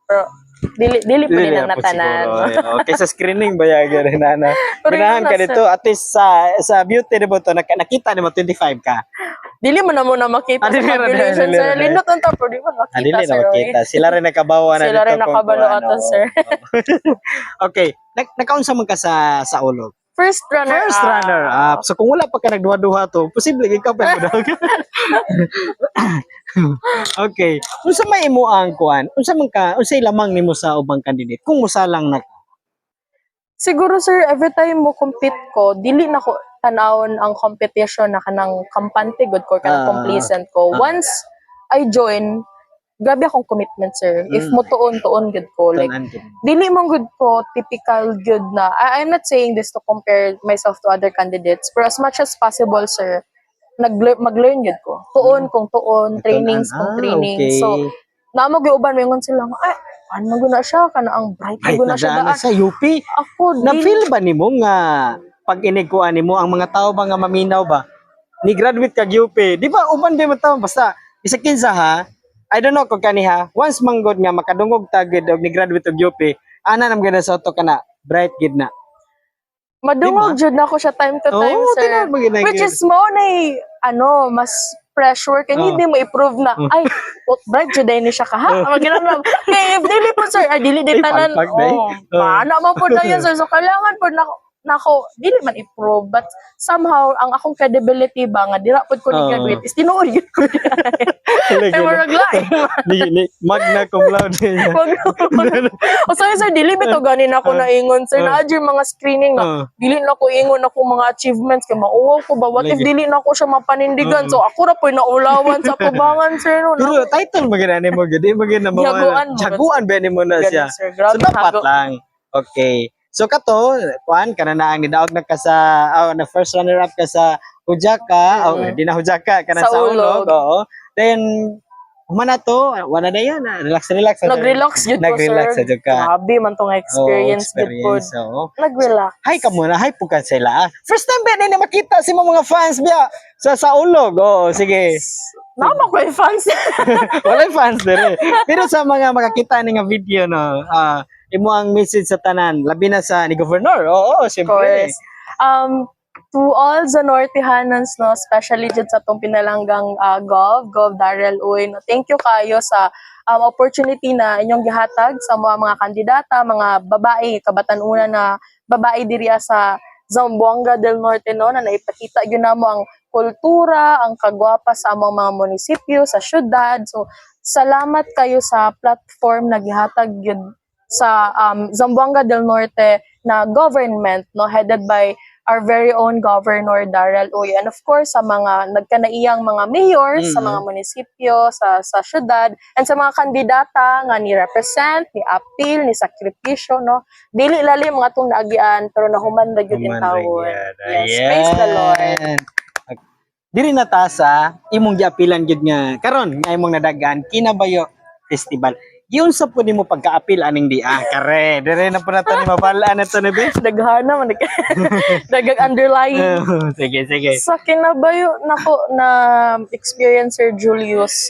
Pero, dili pa din ang na po natanan. siguro. Okay, sa screening ba yan, nana? Pero Ganahan yun ka na, dito, at least sa beauty na to, nakita mo 25 ka. Dili mo na muna makita sa Dili na, population, dili sir. na. Lindot ang tapos, di mo makita, Dili na sir. makita. Sila rin nakabawa na Sila dito. rin nakabalo kung ato, ano. sir. Okay, nakaunsa man ka sa ulog? First runner First runner up. So kung wala pa ka nagduha-duha to, posible ikaw pa mo daw. Okay. Unsa may imo ang kuan? Unsay lamang nimo sa ubang candidate? Kung musalang na Siguro, sir, every time mo compete ko, dili na ko tanawon ang competition na kanang kampante good ko, kanang complacent ko. Once I join, grabe akong commitment, sir. If mo tuon good ko. Like, dili mong good ko, typical good na. I'm not saying this to compare myself to other candidates, but as much as possible, sir, mag-learn good ko. Tuon kung tuon, trainings kung training. okay. So, namag-iuban mo yung sila, ano na siya, kana ang bright Ay, na siya nadaan daan. sa UP. Ako, Na-feel ba nimo nga pag inikuan nimo ang mga tao ba nga maminaw ba? Ni graduate kag UP. Di ba uban ba mo tao basta isa kinsa ha? I don't know kung kaniha. Once manggod nga makadungog tagid og ni graduate og UP, ana nam gana sa auto kana bright gid na. madungog jud na ako siya time to time, Oo, sir. tinawag mo gid na Which yun. is mo na mas pressure kay hindi mo i-prove na ay bright jud ni siya kaha maginanom kay if dili po sir dili Ay, tanan palpak na eh. mana man po dayon sir so kailangan po nako dili man i-prove but somehow ang akong credibility ba nga dira pud ko ni graduate is tinuod gyud ko ay murag lain Ni magna cum laude. o sir dili bitaw ganin ako naingon sir na adyo mga screening na dili na ko ingon ako mga achievements kay mauwaw ko ba what if dili na ko siya mapanindigan so ako ra po naulawan sa kubangan sir no Pero title magana nimo gid, magana mo. Jaguan ba nimo na siya. sir, So grabe dapat hago. lang. Okay. So kato, kuan kana na ang nidaog na ka sa na first runner up ka sa Hujaka, di na Hujaka kana Sa sa Ulog. Ulog, oo. Then humana to, wala na yan. Relax. Nag-relax jud ko Nag-relax sir. jud ka. Grabe man tong experience jud po. Oo. Nag-relax. Hi ka muna, hi po ka sila. First time ba na makita si mga fans biya sa Ulog. Oo, sige. Nama ko yung fans. Wala fans dire. Pero sa mga makakita ni nga video no, imo ang message sa tanan, labi na sa ni governor. Oo, Of syempre. course. To all Zanortehanans, no, especially dyan sa itong pinalanggang Gov Darrell Uy, no, thank you kayo sa opportunity na inyong gihatag sa mga kandidata, mga babae, kabatan-una na babae diriya sa Zamboanga del Norte, no, na naipakita yun na mo ang kultura, ang kagwapa sa among mga munisipyo, sa syudad. So, salamat kayo sa platform na gihatag yun sa Zamboanga del Norte na government, no, headed by our very own Governor Darrell Uy. And of course, sa mga nagkanaiyang mga mayors, sa mga munisipyo, sa syudad, and sa mga kandidata nga ni represent, ni appeal, ni sakripisyo, no? Dili lalim mga itong naagian, pero nahuman na yun in tawon. Yes, praise the Lord. Diri na ta sa imong giapilan gyud nga karon nga imong nadagan Kinabayo Festival. Yun sa po nimo pagka-apil aning di kare. Dire na po nato ni mabalaan na to ni Bes. Daghana man dagang underlying. Sige. Sa Kinabayo nako na experience Sir Julius,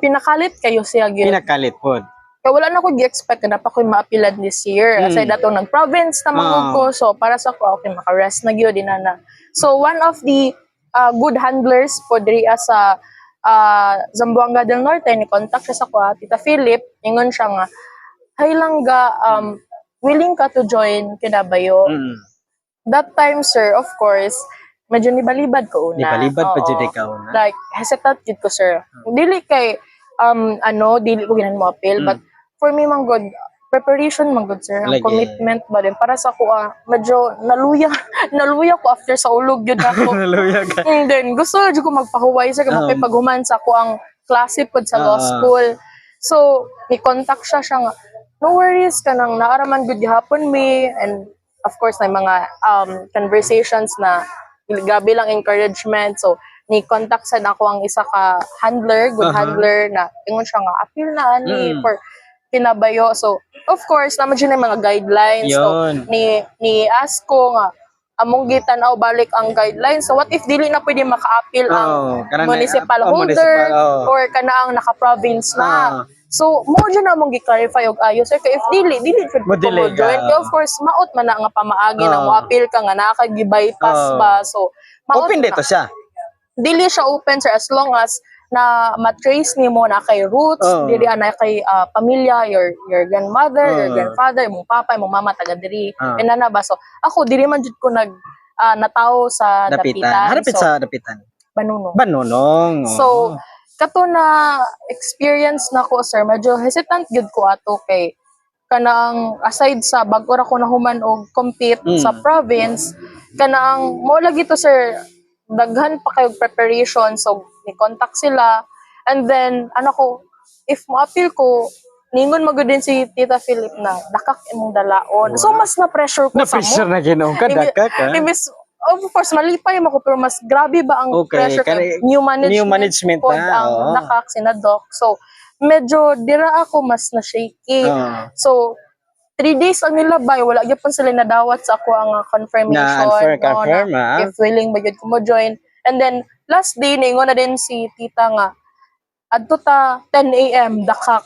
pinakalit kayo siya gyud. Pinakalit po. Kaya wala na ko gi-expect na pa ko maapilan this year. Aside datong nag-province na mangod ko. So, para sa ko, okay, maka-rest na gyud dinana. So, one of the good handlers po diri sa Zamboanga del Norte, ni contact siya sa ko, Tita Philip, ingon siya nga, hay langga, willing ka to join Kinabayo? That time, sir, of course, medyo nibalibad ko una. Nibalibad pa jud ikaw na. Like, hesitant jud ko, sir. Dili kay, dili ko ginan mo appeal, but for me, man God, preparation man good sir, ang Lagi. commitment ba din para sa ko medyo naluya naluya ko after sa ulog yun ako. Naluya ka. And then gusto jud ko magpahuway sir kay makipaghuman sa ako ang klase pod sa law school. So ni contact siya nga no worries ka nang naaraman good gihapon me, and of course may mga conversations na grabe lang encouragement. So ni contact sa ako ang isa ka handler, good handler na ingon siya nga appeal na ani for pinabayo. So of course naman dyan yung mga guidelines. So Yun. ni ask ko nga among gitanaw balik ang guidelines. So what if dili na pwede maka-appeal ang kanang- municipal municipal, holder or kanaang naka-province na. So mo dyan na among gi-clarify og ayo sir kay if dili jud ko Mo-delay mo join. ka. Kaya of course maot man na nga pamaagi na mo appeal ka nga nakagi-bypass ba. So maot Open na. dito siya. Dili siya open sir as long as na matrace nimo na kay roots, dili na kay pamilya, your grandmother, your grandfather, imong papa, imong mama taga diri. Na ba? So ako dili man jud ko natawo sa dapitan. Harapit So sa dapitan. Banunong. Banunong. So kato na experience na ko sir, medyo hesitant gyud ko ato kay kanang aside sa bag-o ra ko nahuman og compete sa province, kanang mo lagi to sir daghan pa kayo preparation. So ni contact sila and then ko if mo-appeal ko ningon magud din si Tita Philip na dakak imong dalaon. So mas na pressure ko sa Na-pressure mo. na ginaw ka, daka ka. Imbis, of course malipay mo ko pero mas grabe ba ang pressure kay new management na, ang nakak sina doc. So medyo dira ako mas na shaky. So 3 days ang nilabay, wala gyapon sila nadawat sa ako ang confirmation. Confirm, if willing ba gyud ko mo join. And then last day ningon na din si tita nga adto ta 10 AM dakak.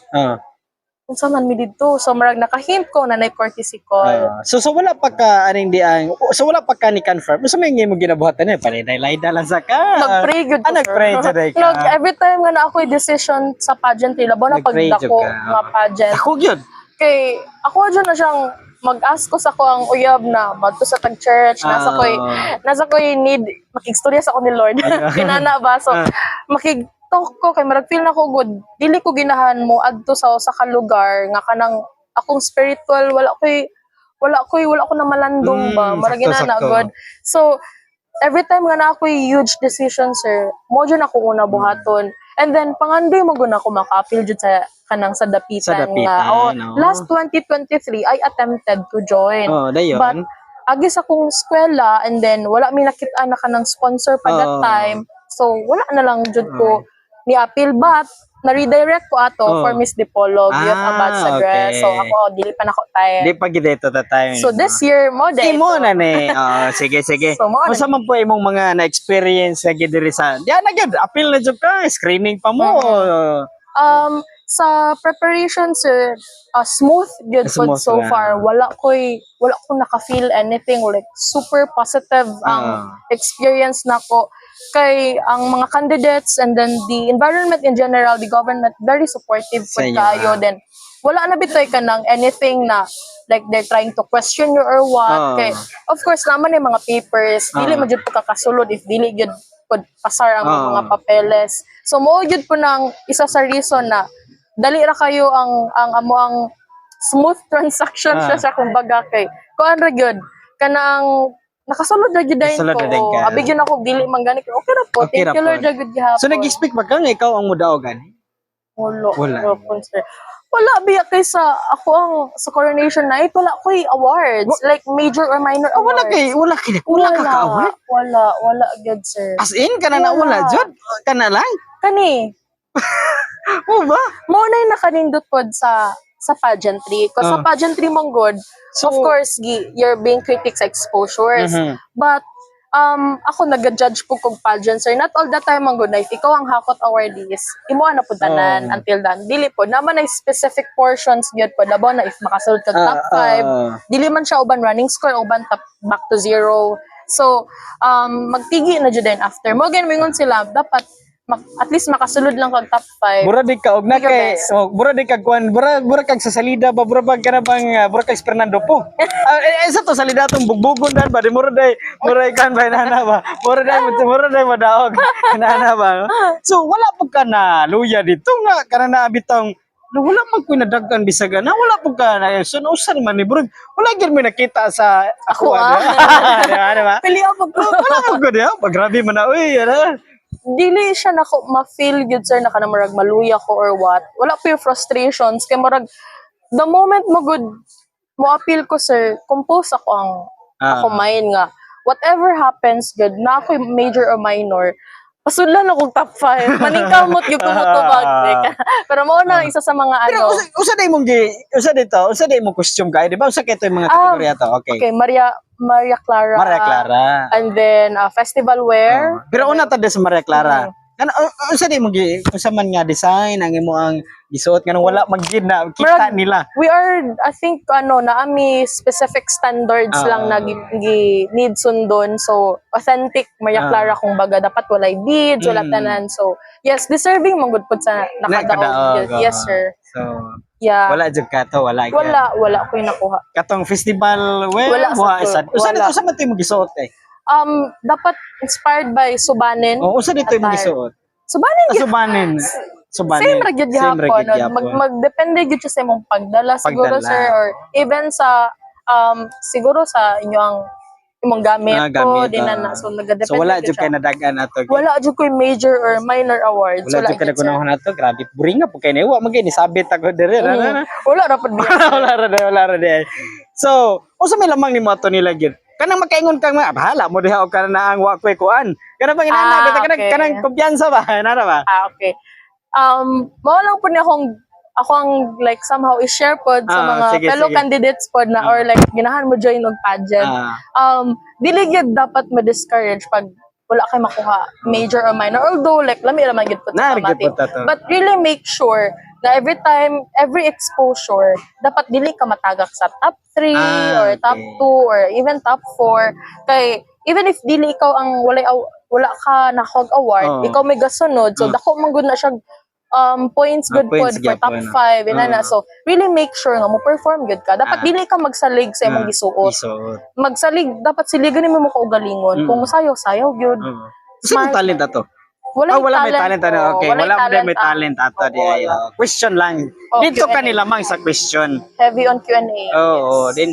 Unsa man mi didto? So marag nakahint ko na nay courtesy call. So wala pa ka aning di ang so wala pa ka ni confirm. So may mo ginabuhatan na paninay-layda lang sa ka. Nag-pray gyud ko. Nag-pray jud ka. Every time nga na ako'y decision sa pageantry, labo na Nag-pray jud pagdako ka. nga pageant. Ako gyud. Kay ako dyan na siyang mag-ask ko sa ko ang uyab na madto sa tag-church, nasa ko'y need makigstorya sa ko ni Lord. Kinana ba? So makig-talk ko kay marag feel na ko good. Dili ko ginahan mo adto sa ka lugar nga kanang akong spiritual wala ko na malandong ba. Marag ginana good. So every time nga na ako'y huge decision sir, mo dyan ako una buhaton. And then pangandoy mo guna ko maka-appeal jud sa kanang sa dapitan nga. Last 2023 I attempted to join. Dayon. But agi sa kong eskwela and then wala mi nakita na kanang sponsor pa that time. So wala na lang jud ko ni appeal but na-redirect ko ato for Miss Dipolog youth abad sa dress. So ako dili pa nako tayo. Di pa gid ito ta time. So this year mo day. Imo na ni. Sige. So, Unsa man po imong mga na-experience sa gid diri sa. Diyan na gyud appeal na jud ka, screening pa mo. Sa preparation sir, smooth good Smooth so na. far. Wala ko naka-feel anything like super positive ang experience nako kay ang mga candidates and then the environment in general, the government very supportive Sa pud inyo, kayo. Then wala na bitoy ka ng anything na like they're trying to question you or what. Kay of course naman yung mga papers, dili man jud kakasulod if dili jud pud pasar ang mga papeles. So mo jud po nang isa sa reason na dali ra kayo ang smooth transaction siya sa kumbaga kay kuan ra gyud kanang nakasulod ra gyud dayon ko. Abi gyud ako dili man gani okay ra po. Thank you Lord ra gyud gihapon. So nag-expect ba ka nga ikaw ang mudaog gani? Wala. Wala biya kay sa ako ang sa coronation night wala ko'y awards like major or minor awards. Wala ka ka-award? Wala gyud sir. As in kana na wala jud kana lang. Kani Mo ba? mo na yung nakanindot pod sa pageantry. Kasi sa pageantry mong good, of course, you're being critic sa exposures. But, ako nag-judge po kong pageant, sir. Not all the time mong good na if ikaw ang hakot awardees, imo na po tanan until then. Dili po, naman na specific portions yun po. Labo na if makasulod ka top 5, dili man siya uban running score, uban top back to 0. So, magtigi na dyan din after. Mo again, mingon sila, dapat at least makasulod lang kag top 5. Mura di ka og na kay mura di kag kuan mura kag sa salida ba mura bang kana bang mura kag Fernando po. Isa to salida tong bugbugon dan ba di mura kan ba nana ba. Mura day madaog nana ba. So wala pud ka na luya dito nga kana na bitong wala man ko nadagan bisag na wala po ka na sunusan man ni bro. Wala gyud mo nakita sa Ako, ano. Di ba? Pili ako ko. Wala po ko diha. Grabe man na uy, ano. Dili siya nako ma-feel good sir na kanang maluya ko or what. Wala po yung frustrations kay marag the moment mo good mo appeal ko sir, compose ako ang ako mind nga. Whatever happens good, na ako yung major or minor. Pasunlan akong top 5. Maningkamot yung kumutubag. Pero mo na isa sa mga Pero ano. usa day mong usa day mong costume kay, di ba? Usa kay yung mga kategorya to. Okay. Okay, Maria Clara. Maria Clara. And then festival wear. Pero una ta sa Maria Clara. Ano unsa day mong unsa man nga design ang imo ang gisuot nga wala magid na kita nila. We are, I think, naami specific standards lang na need sundon. So, authentic Maria Clara kung baga. Dapat walay beads, wala tanan. So, yes, deserving mong good po sa nakadaog. Yes, sir. So, yeah. wala jud ka to, wala. Wala ko yung nakuha. Katong festival, Wala sa to. Usa man to imong gisuot eh. Dapat inspired by Subanen. Usa dito imong gisuot. Subanen. Subanen. Same ra gyud gihapon. Magdepende gyud siya sa imong pagdala siguro sir, or even sa siguro sa inyong imong gamit ko dinana. So nagadepende. So wala jud kay nadagan ato. Wala jud koy major or minor awards. Wala jud kay nagunahon ato. Grabe buringa po kay wa magay ni sabit ako dire. Wala ra pud biya. Wala ra de. So, unsa may lamang ni mo ato nila gyud? Kanang makaingon kang bahala mo diha og kana ang wa koy kuan. Kana bang inana kanang kumpiyansa ba? Nara ba? Okay. Mao lang po ni ako ang like somehow i-share pod sa mga fellow candidates pod na or like ginahan mo join og pageant. Dili gyud dapat ma-discourage pag wala kay makuha major or minor, although like lami ra man gyud pod sa pamati. But really make sure na every exposure dapat dili ka matagak sa top 3 or top 2 or even top 4 kay even if dili ikaw ang wala ka nakog award, ikaw may gasunod, so dako man gud na siya points good pod for top 5 inana. So really make sure nga mo perform good ka. Dapat dili ka magsalig sa imong gisuot. Magsalig dapat siligan nimo mo kaugalingon. Kung sayaw gyud. Sino talent ato? Wala may talent ano. Okay, wala may talent ato di ayo. Question lang. Dito kanila mang sa question. Heavy on Q&A. Oo, din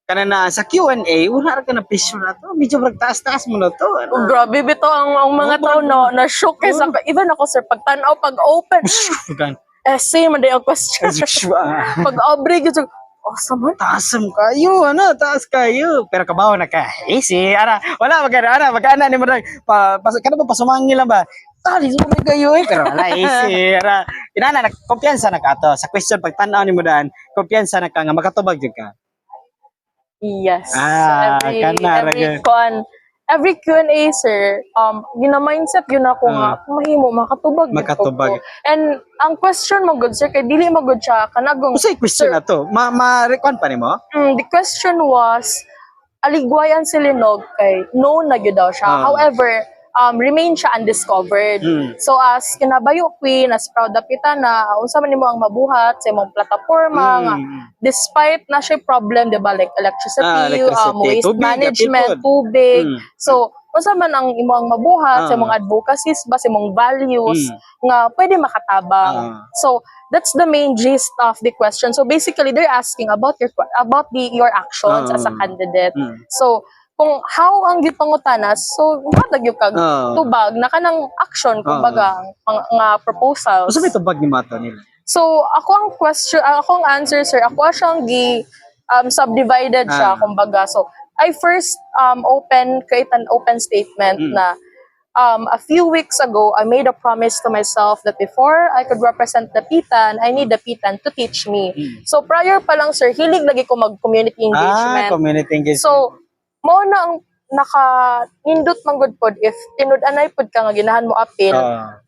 kanana sa Q&A, wala ra ka na pressure na to. Medyo magtaas-taas mo na to. Grabe bito ang mga tao na shock kay sa even ako sir pag tan-aw pag open. Essay man day ang question. Pag abre gyud sama taasam kayo, taas kayo. Pero kabaw na ka. Easy, wala magana ni mo kana ba pasumangi lang ba? Tali mo kayo pero wala easy. Inana kumpiyansa na ka to. Sa question pag tan-aw ni mo daan, kumpiyansa na ka nga makatubag jud ka. Yes. Every Q&A, sir, gina-mindset yun ako nga, mahimo, makatubag. And ang question mo, good sir, kay dili mo good siya, kanagong... Kasi question na to, ma-recon pa ni mo? The question was, aligwayan si Linog kay no na yun daw siya. However, remain siya undiscovered. So as kinabayo queen, as proud na kita na unsa man nimo ang mabuhat sa imong plataporma nga despite na siya problem, di ba, like electricity, waste tubig, management, tubig. So unsa man ang imong mabuhat sa imong advocacies ba, sa imong values nga pwede makatabang. So that's the main gist of the question. So basically they're asking about your actions as a candidate. So kung how ang gipangutanas, so matag yung kag tubag na kanang action kumbaga nga proposals. Usa may tubag ni mato nila? So ako ang answer sir, ako siyang subdivided siya kumbaga. So I first create an open statement na a few weeks ago I made a promise to myself that before I could represent the Pitan, I need the Pitan to teach me. So prior pa lang sir, hilig lagi ko mag community engagement. Community engagement. So mo na ang naka-indot man good pod if tinud-anay pod ka nga ginahan mo appeal.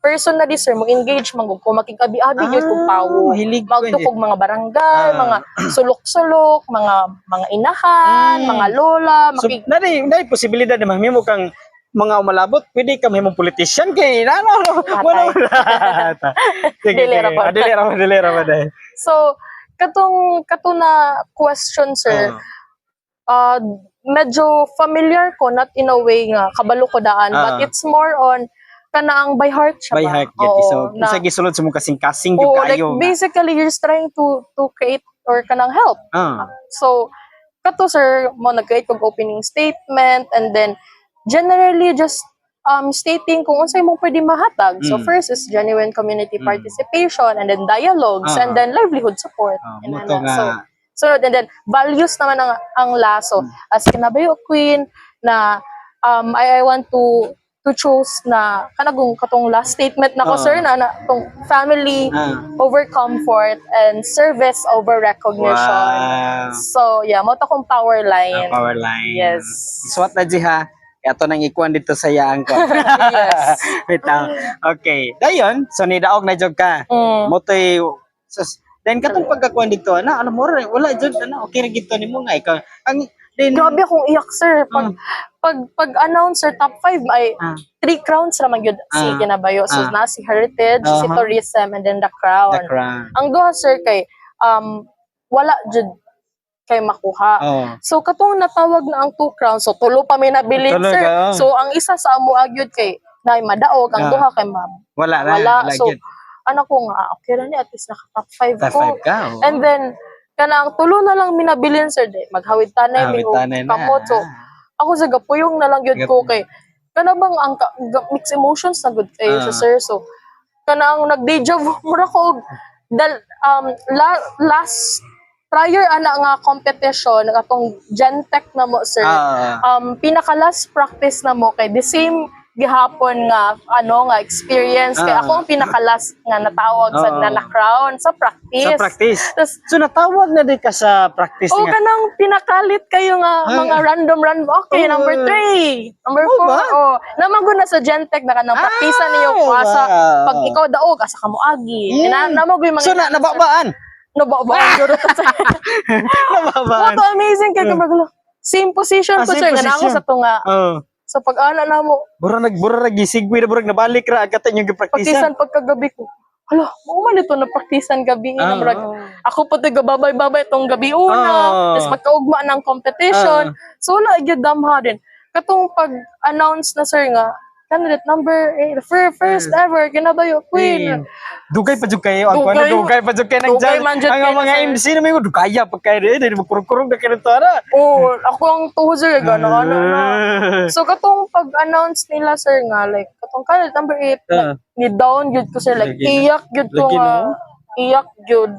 Personally sir, mo engage man gud ko makikabi-abi gyud kog pawo. Magtukog mga barangay, mga sulok-sulok, mga inahan, mga lola, so, nay posibilidad na mahimo kang mga umalabot, pwede ka mahimong politician kay wala. Dili ra pa. So katong na question sir, medyo familiar ko, not in a way nga kabalo ko daan, but it's more on kana ang by heart siya By ba? heart gyud. Oo, So, na, unsa gisulod sa mong kasing-kasing gyud oo, like kayo. basically you're just trying to create or kanang help. So kato sir mo nag-create kog opening statement and then generally just stating kung unsay mo pwede mahatag. So first is genuine community participation and then dialogues and then livelihood support. And Mo to then, nga. so and then values naman ang laso. As kinabayo queen na I want to choose na kanagong katong last statement nako sir na tong family over comfort and service over recognition. Wow. So yeah, mo ta kong power line. Power line. Yes. Isuwat na di ha. Ato nang ikuan dito sa yaang ko. Yes. Wait lang. Okay. Dayon, so nidaog na jog ka. Mo to'y then katong pagkakuan dito, ano mo rin, wala jud okay ra gito nimo nga ikaw. Ang then Grabe akong iyak sir. Pag announce sir top 5 ay 3 crowns naman yun si kinabayo. So na si Heritage, si Tourism and then the Crown. the crown. Ang duha sir kay wala jud kay makuha. So katong natawag na ang 2 crowns, so tulo pa may nabilin Tulo sir. ka, So ang isa sa amo agyud kay na madaog, ang duha kay Wala ra. wala. So gyud. ano ko nga okay ra ni at least naka top 5 Top ko. 5 ka. And then kanang tulo na lang minabilin sir de maghawid tanay mi tanay na. kamot. So ako sa gapuyong na lang gyud ko kay kana bang ang mixed emotions na good kayo siya sir. So kanang nag-deja vu mura ko og last prior ana nga competition atong Gentech na mo sir. Pinaka last practice na mo kay the same gihapon nga nga experience kay ako ang pinaka last nga natawag sa na crown sa practice. Sa practice. Tas, So natawag na di ka sa practice o nga. kanang pinakalit kayo nga mga random. Okay, number 3. Number 4. ba? Namago na sa Gentech na kanang praktisan niyo asa pag ikaw daog asa ka mo agi. Namago yung mga So nababaan. nababaan jud ta sa. Nababaan. What amazing kay kabaglo. Same position ko same sir nga ako position. sa tunga. So pag ana na mo Bura gisigwi na burag nabalik ra agatan yung gipraktisan. praktisan pagkagabi ko. Hala, mo man ito na praktisan gabi na murag. Ako pa babay-babay tong gabi una. Tapos magkaugma ng competition. So wala gyud damha din. Katong pag-announce na sir nga candidate number 8, first ever kinabayo queen. Dugay pa jud kayo ang kuno dugay pa jud kayo Dugay nang man jud ang kayo, mga sir. MC na may dugaya pa kayo din magkurkurong na kayo tara. Oh, ako ang tuho sir gano ano na. So katong pag-announce nila sir nga like katong candidate number 8 ni down gyud ko sir like iyak gyud ko nga. Iyak gyud.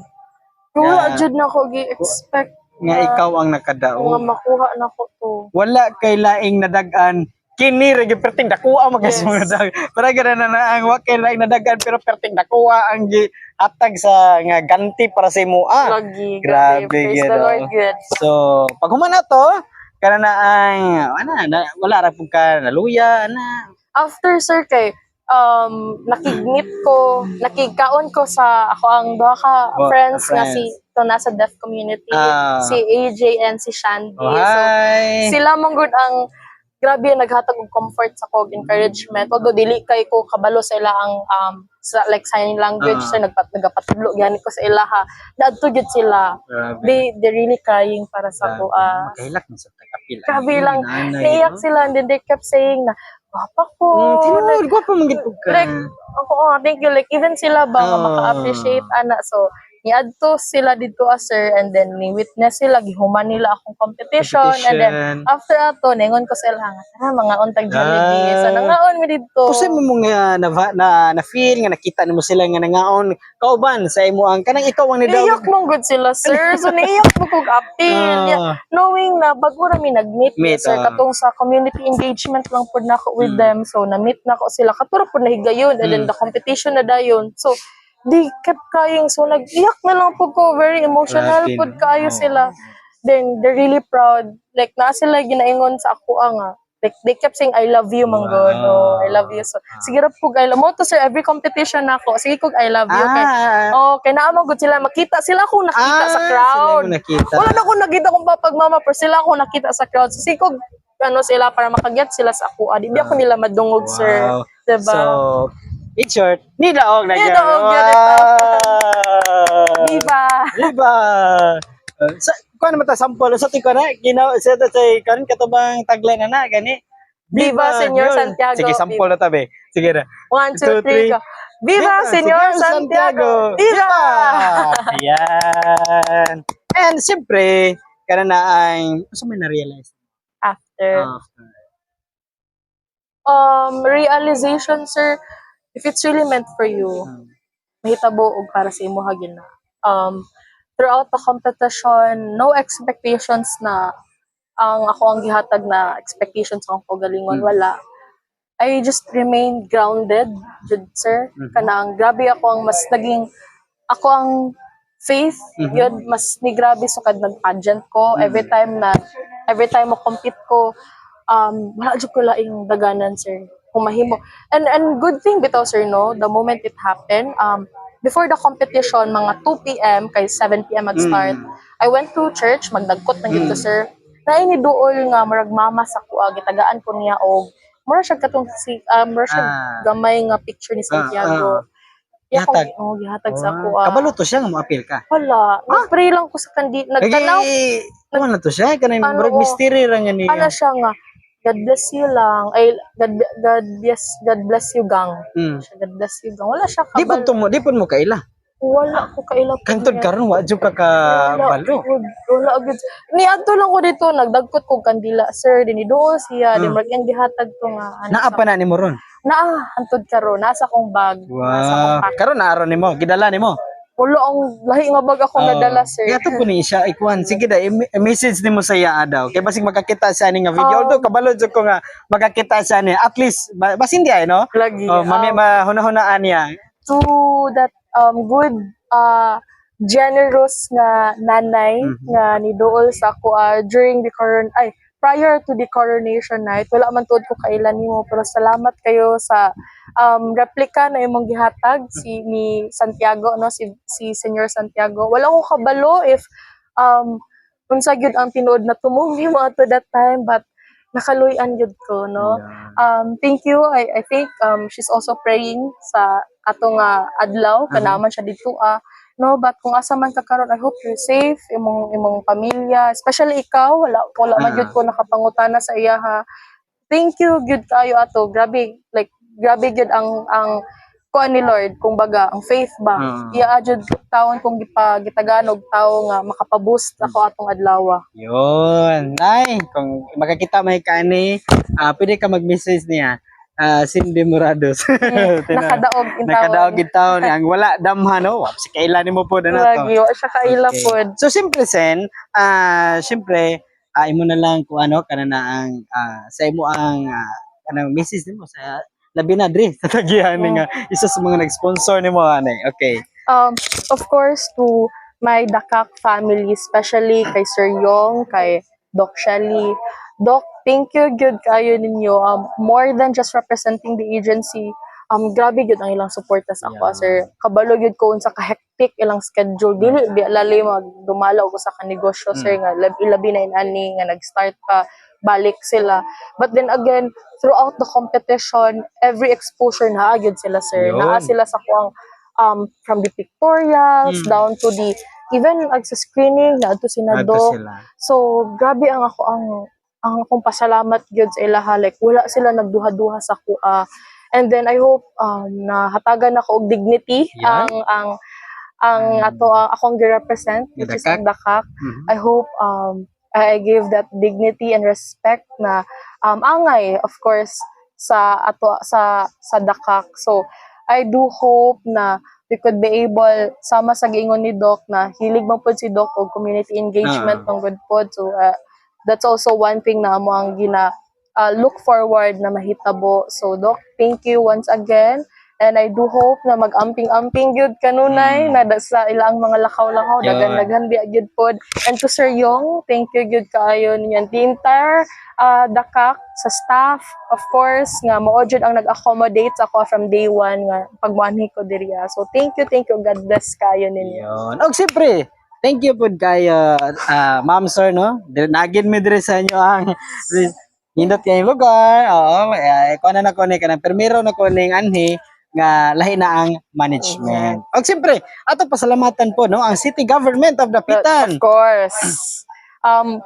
Wala jud na ko gi-expect Nga ikaw ang nga nakadaog. makuha na ko to. Wala kay laing nadagan. Kini ra gyud perting dakuha magasunog. Para gana na ang wa kay laing nadagan pero perting dakuha ang gihatag sa nga ganti para sa imo. Lagi. Grabe Praise gyud. the Lord good. So, pag humana to, kana na ang wala ra pud ka naluya na. After sir kay nakigmeet ko, nakigkaon ko sa ako ang duha ka friends nga si to nasa deaf community, si AJ and si Shandy. Hi. So sila mong good ang grabe naghatag og comfort sa kog encouragement. Although dili kay ko kabalo sa ila ang sa like sign language sa nagapatudlo gani ko sa ila ha. Dadto gyud sila. They really crying para sa ko. Kailak na sa takapil. Grabe lang. Naiyak sila and then they kept saying na gwapa ko. Tinod, gwapa man gid ka. Like, thank you. Like, even sila ba nga maka-appreciate, ana. So, niadto sila dito sir, and then ni-witness sila, gihuman nila akong competition, and then, after ato, ningon ko sila, nga, mga untag Jollibee. So, nangaon mi dito. Kasi mo nga na feel nga nakita nimo sila nga nangaon kauban sa imo ang kanang ikaw ang nidaog. Iyak mong good sila, sir. So, naiyak mo kong appeal. Knowing na, bago rami nag-meet, sir, katong sa community engagement lang po na ako with them. So, na-meet na ko sila. Katura po nahigayon, and then the competition na dayon. So, they kept crying. So, nag-iyak na lang po ko. Very emotional po kayo sila. Then, they're really proud. Like, na sila ginaingon sa ako nga. Like, they kept saying, I love you, Manggod. Oh, I love you. So, sige rap po, I love mo to, sir. Every competition na ako. Sige kog, I love you. Okay, naamang good sila. Makita sila akong nakita sa crowd. Wala na akong nakita kung papagmama, pero sila akong nakita sa crowd. So, sige kog, sila, para makaget sila sa ako. Di ako nila madungog, sir. Diba? So, in short, nidaog na yan. Nidaog yan ito. Diba? Diba? Kuan naman ta sample sa tiko na sa karon katubang tagline na gani. Diba, Senyor Santiago. Sige, sample na tabi. Sige na. 1, 2, 3, 2, 3. go. Viva, Senyor Santiago! Viva! Ayan. And siyempre, kana na ay, so may na-realize. After. After. Realization, sir, if it's really meant for you, mahitabo og para sa imo hagin na. Throughout the competition, no expectations na ang ako ang gihatag na expectations ang pagalingon, wala. I just remain grounded, jud sir. Kanang grabe ako ang mas naging ako ang faith, yun mas ni grabe sukad nag-pageant ko every time mo compete ko, wala jud ko laing daganan, sir. Kung mahimo. And good thing bitaw, sir, no, the moment it happened, before the competition, mga 2 p.m. kay 7 p.m. mag-start, I went to church, magdagkot na dito, sir. Na ini duol nga marag mama sa kuha, gitagaan ko niya og mura siya katong mura siya gamay nga picture ni Santiago. Gihatag. Gihatag sa ako. Kabalo to siya nga mo-appeal ka. Wala. Nag-pray lang ko sa nagtanaw. Ano na to siya? Kanang murag mystery ra nga niya. Ano siya nga, God bless you lang. Ay, God bless you gang. God bless you gang. Wala siya kabalo. Di pun mo kaila. Wala ko kaila. Kantod karon wa jud ka kabalo. Wala agad. Niadto lang ko dito, nagdagkot ko kandila, sir. Diniduol siya, di marag yang gihatag to nga. Naa pa na nimo ron. Naa, antod karon, nasa kong bag. Nasa kong Wow. Karon naaron nimo, gidala nimo. Wala ang lahi nga bag ako nadala, sir. Kaya to po ni siya ikuan. Sige da, i-message nimo sa iya daw. Kay basig makakita sa ni nga video. Although kabalo jud ko nga makakita sa ni. At least basin di ay no. Lagi. Mami mahuna-hunaan niya. To that good generous nga nanay nga niduol sa ako during the prior to the coronation night. Wala man tuod ko kailan nimo, pero salamat kayo sa replica na imong gihatag ni Santiago, no, si Senyor Santiago. Wala ko kabalo if unsa gyud ang tinuod na tumong nimo at that time, but nakaluyan gyud ko, no. Thank you. I think she's also praying sa atong adlaw kanaman siya dito no, but kung asa man ka karon, I hope you're safe, imong pamilya, especially ikaw, wala man gyud ko nakapangutana sa iya ha. Thank you gyud kayo ato. Grabe gyud ang kuan ni Lord, kung baga ang faith ba. Iya jud taon kung gitaganog tao nga makapaboost ako atong adlaw. Yun. Nay, kung makakita may kani, pwede ka mag-message niya. Cindy Morados. Nakadaog in Nakadaog in taon. Ang wala damhan, no? Si kailan mo po na to. Lagi, siya kaila pod. So, simple, Sen. Siyempre, imo na lang kung ano, kanana ang, sa imo ang, kanang message nimo sa labi na, Dre, sa tagihan nga, isa sa mga nag-sponsor nimo, anay. Okay. Of course, to my Dakak family, especially kay Sir Yong, kay Doc Shelly. Doc, thank you good kayo ninyo. More than just representing the agency, grabe gyud ang ilang suporta sa ako, sir. Kabalo gyud ko unsa ka hectic ilang schedule. Dili lali dumalaw ko sa kanegosyo, sir, nga labi na inani nga nag-start pa balik sila. But then again, throughout the competition, every exposure na gyud sila, sir. Naa sila sa kuang from the pictorials down to the even sa screening na to sinado. So grabe ang ako ang akong pasalamat gyud sa ilaha, like wala sila nagduha-duha sa kuha. And then I hope na hatagan ako og dignity ang akong gi-represent, which is ang Dakak. I hope I give that dignity and respect na angay, of course, sa Dakak. So I do hope na we could be able, sama sa giingon ni Doc, na hilig man pod si Doc og community engagement ng good pod. So that's also one thing na mo ang look forward na mahitabo. So Doc, thank you once again. And I do hope na mag-amping-amping gyud kanunay na sa ilang mga lakaw-lakaw, dagan-dagan biya gyud pod. And to Sir Yong, thank you gyud kaayo ninyo. The entire Dakak, sa staff, of course, nga mao jud ang nag-accommodate ako from day one nga pagmanhi ko diriya. So thank you, God bless kayo ninyo. Yun. Og siyempre, thank you po kayo, ma'am, sir, no? Nagin mi dire sa inyo ang nindot kayong lugar. Oo, ikaw na ko na permiro na ko ning anhi nga lahi na ang management. Og siyempre, ato pasalamatan po, no, ang city government of Dapitan. Of course.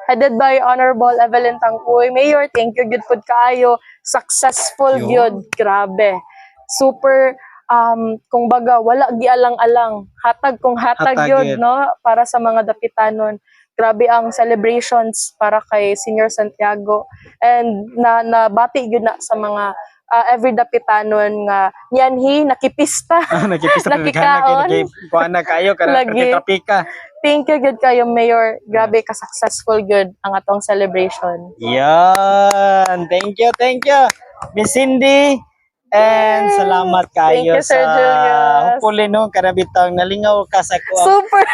Headed by Honorable Evelyn Tangkuy. Mayor, thank you, good food kaayo. Successful, good. Grabe. super kung baga wala gialang-alang, hatag kung hatag Hatag yun, yun. no, para sa mga dapitanon. Grabe ang celebrations para kay Senior Santiago, and nabati yun na sa mga every dapitanon nga niyanhi nakipista. Nakipista pa Nakikaon. kuana kayo kana Lagi. trapika. Thank you good kayo, Mayor. Grabe ka successful good ang atong celebration. Yan. Thank you, thank you. Miss Cindy. And Yay! salamat Thank kayo you, Sir sa Julius. hopefully no karabitang nalingaw ka sa kuha. Super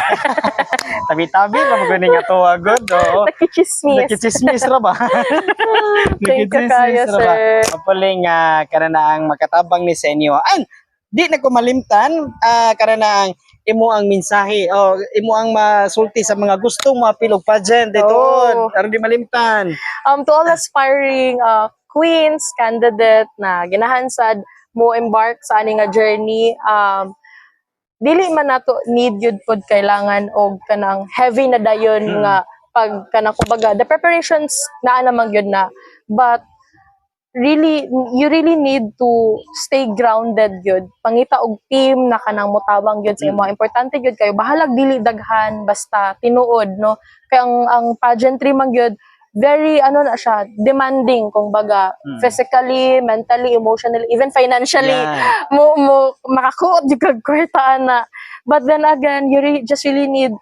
Tabi-tabi pa magaling nga to agad. Oo. nakichismis. Nakichismis ra ba? Thank you Nakichismis kayo, ra ba? sir. Hopefully nga karanaang makatabang ni sa inyo. And di na ko malimtan karanaang imo ang mensahe o imo ang masulti sa mga gustong maapil og pageant dito. Oo. Aron di malimtan. To all aspiring queens, candidate na ginahansad mo embark sa ani nga journey, dili man nato need yun pod kailangan og kanang heavy na dayon nga pag kanang kumbaga the preparations naa namang yun na, but you really need to stay grounded yun, pangita og team na kanang motabang yun sa imo. Importante yun kayo, bahalag dili daghan basta tinuod, no, kay ang pageantry man yun very na siya, demanding kung baga, physically, mentally, emotionally, even financially. Yan. mo makakuot di kag kwartaan na. But then again, you just really need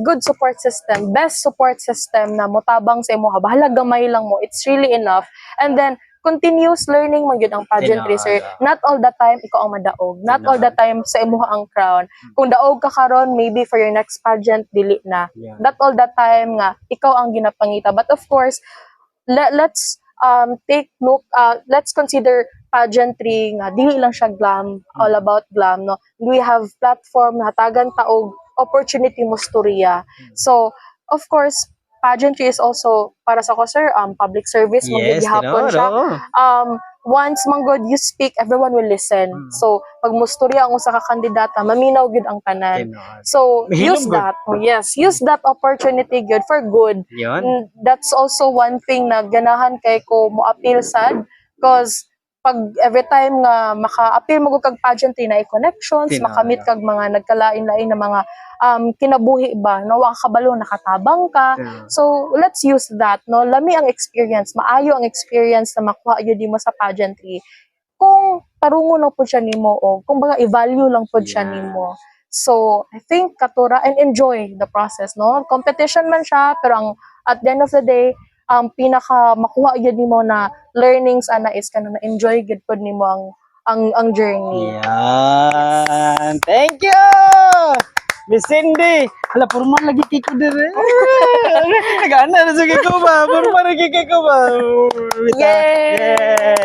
good support system, best support system na motabang sa imo, bahala gamay lang mo, it's really enough. And then continuous learning man gyud ang pageantry, sir. Not all the time ikaw ang madaog, not all the time sa imo ang crown. Kung daog ka karon, maybe for your next pageant dili na. Not all the time nga ikaw ang ginapangita. But of course, let's take look, let's consider pageantry nga dili lang siya glam, all about glam, no. We have platform na hatagan taog opportunity mo storya. So of course pageantry is also para sa ko, sir, public service mo Yes, gihapon siya. Once manggod you speak, everyone will listen. So pag mustorya ang usa ka kandidata, maminaw gyud ang tanan. So Mahilom use good. that. Yes, use that opportunity good for good. Yun. That's also one thing na ganahan kay ko mo appeal sad, because pag every time nga maka-appeal mo kag pageantry na connections, makamit kag mga nagkalain-lain na mga kinabuhi ba, no, wa ka kabalo, nakatabang ka. So let's use that, no, lami ang experience, maayo ang experience na makuha yun mo sa pageantry kung tarungo lang po siya nimo o kung baga i-value lang po siya nimo. So I think katura and enjoy the process, no, competition man siya, pero ang at the end of the day pinaka makuha yun nimo na learnings ana is kanang na-enjoy gid pod nimo ang journey. Yan. Thank you! Miss Cindy! Hala, purman lagi kiko dire. Nagana na sa kiko ba? Purman lagi kiko ba? Yay! Yeah.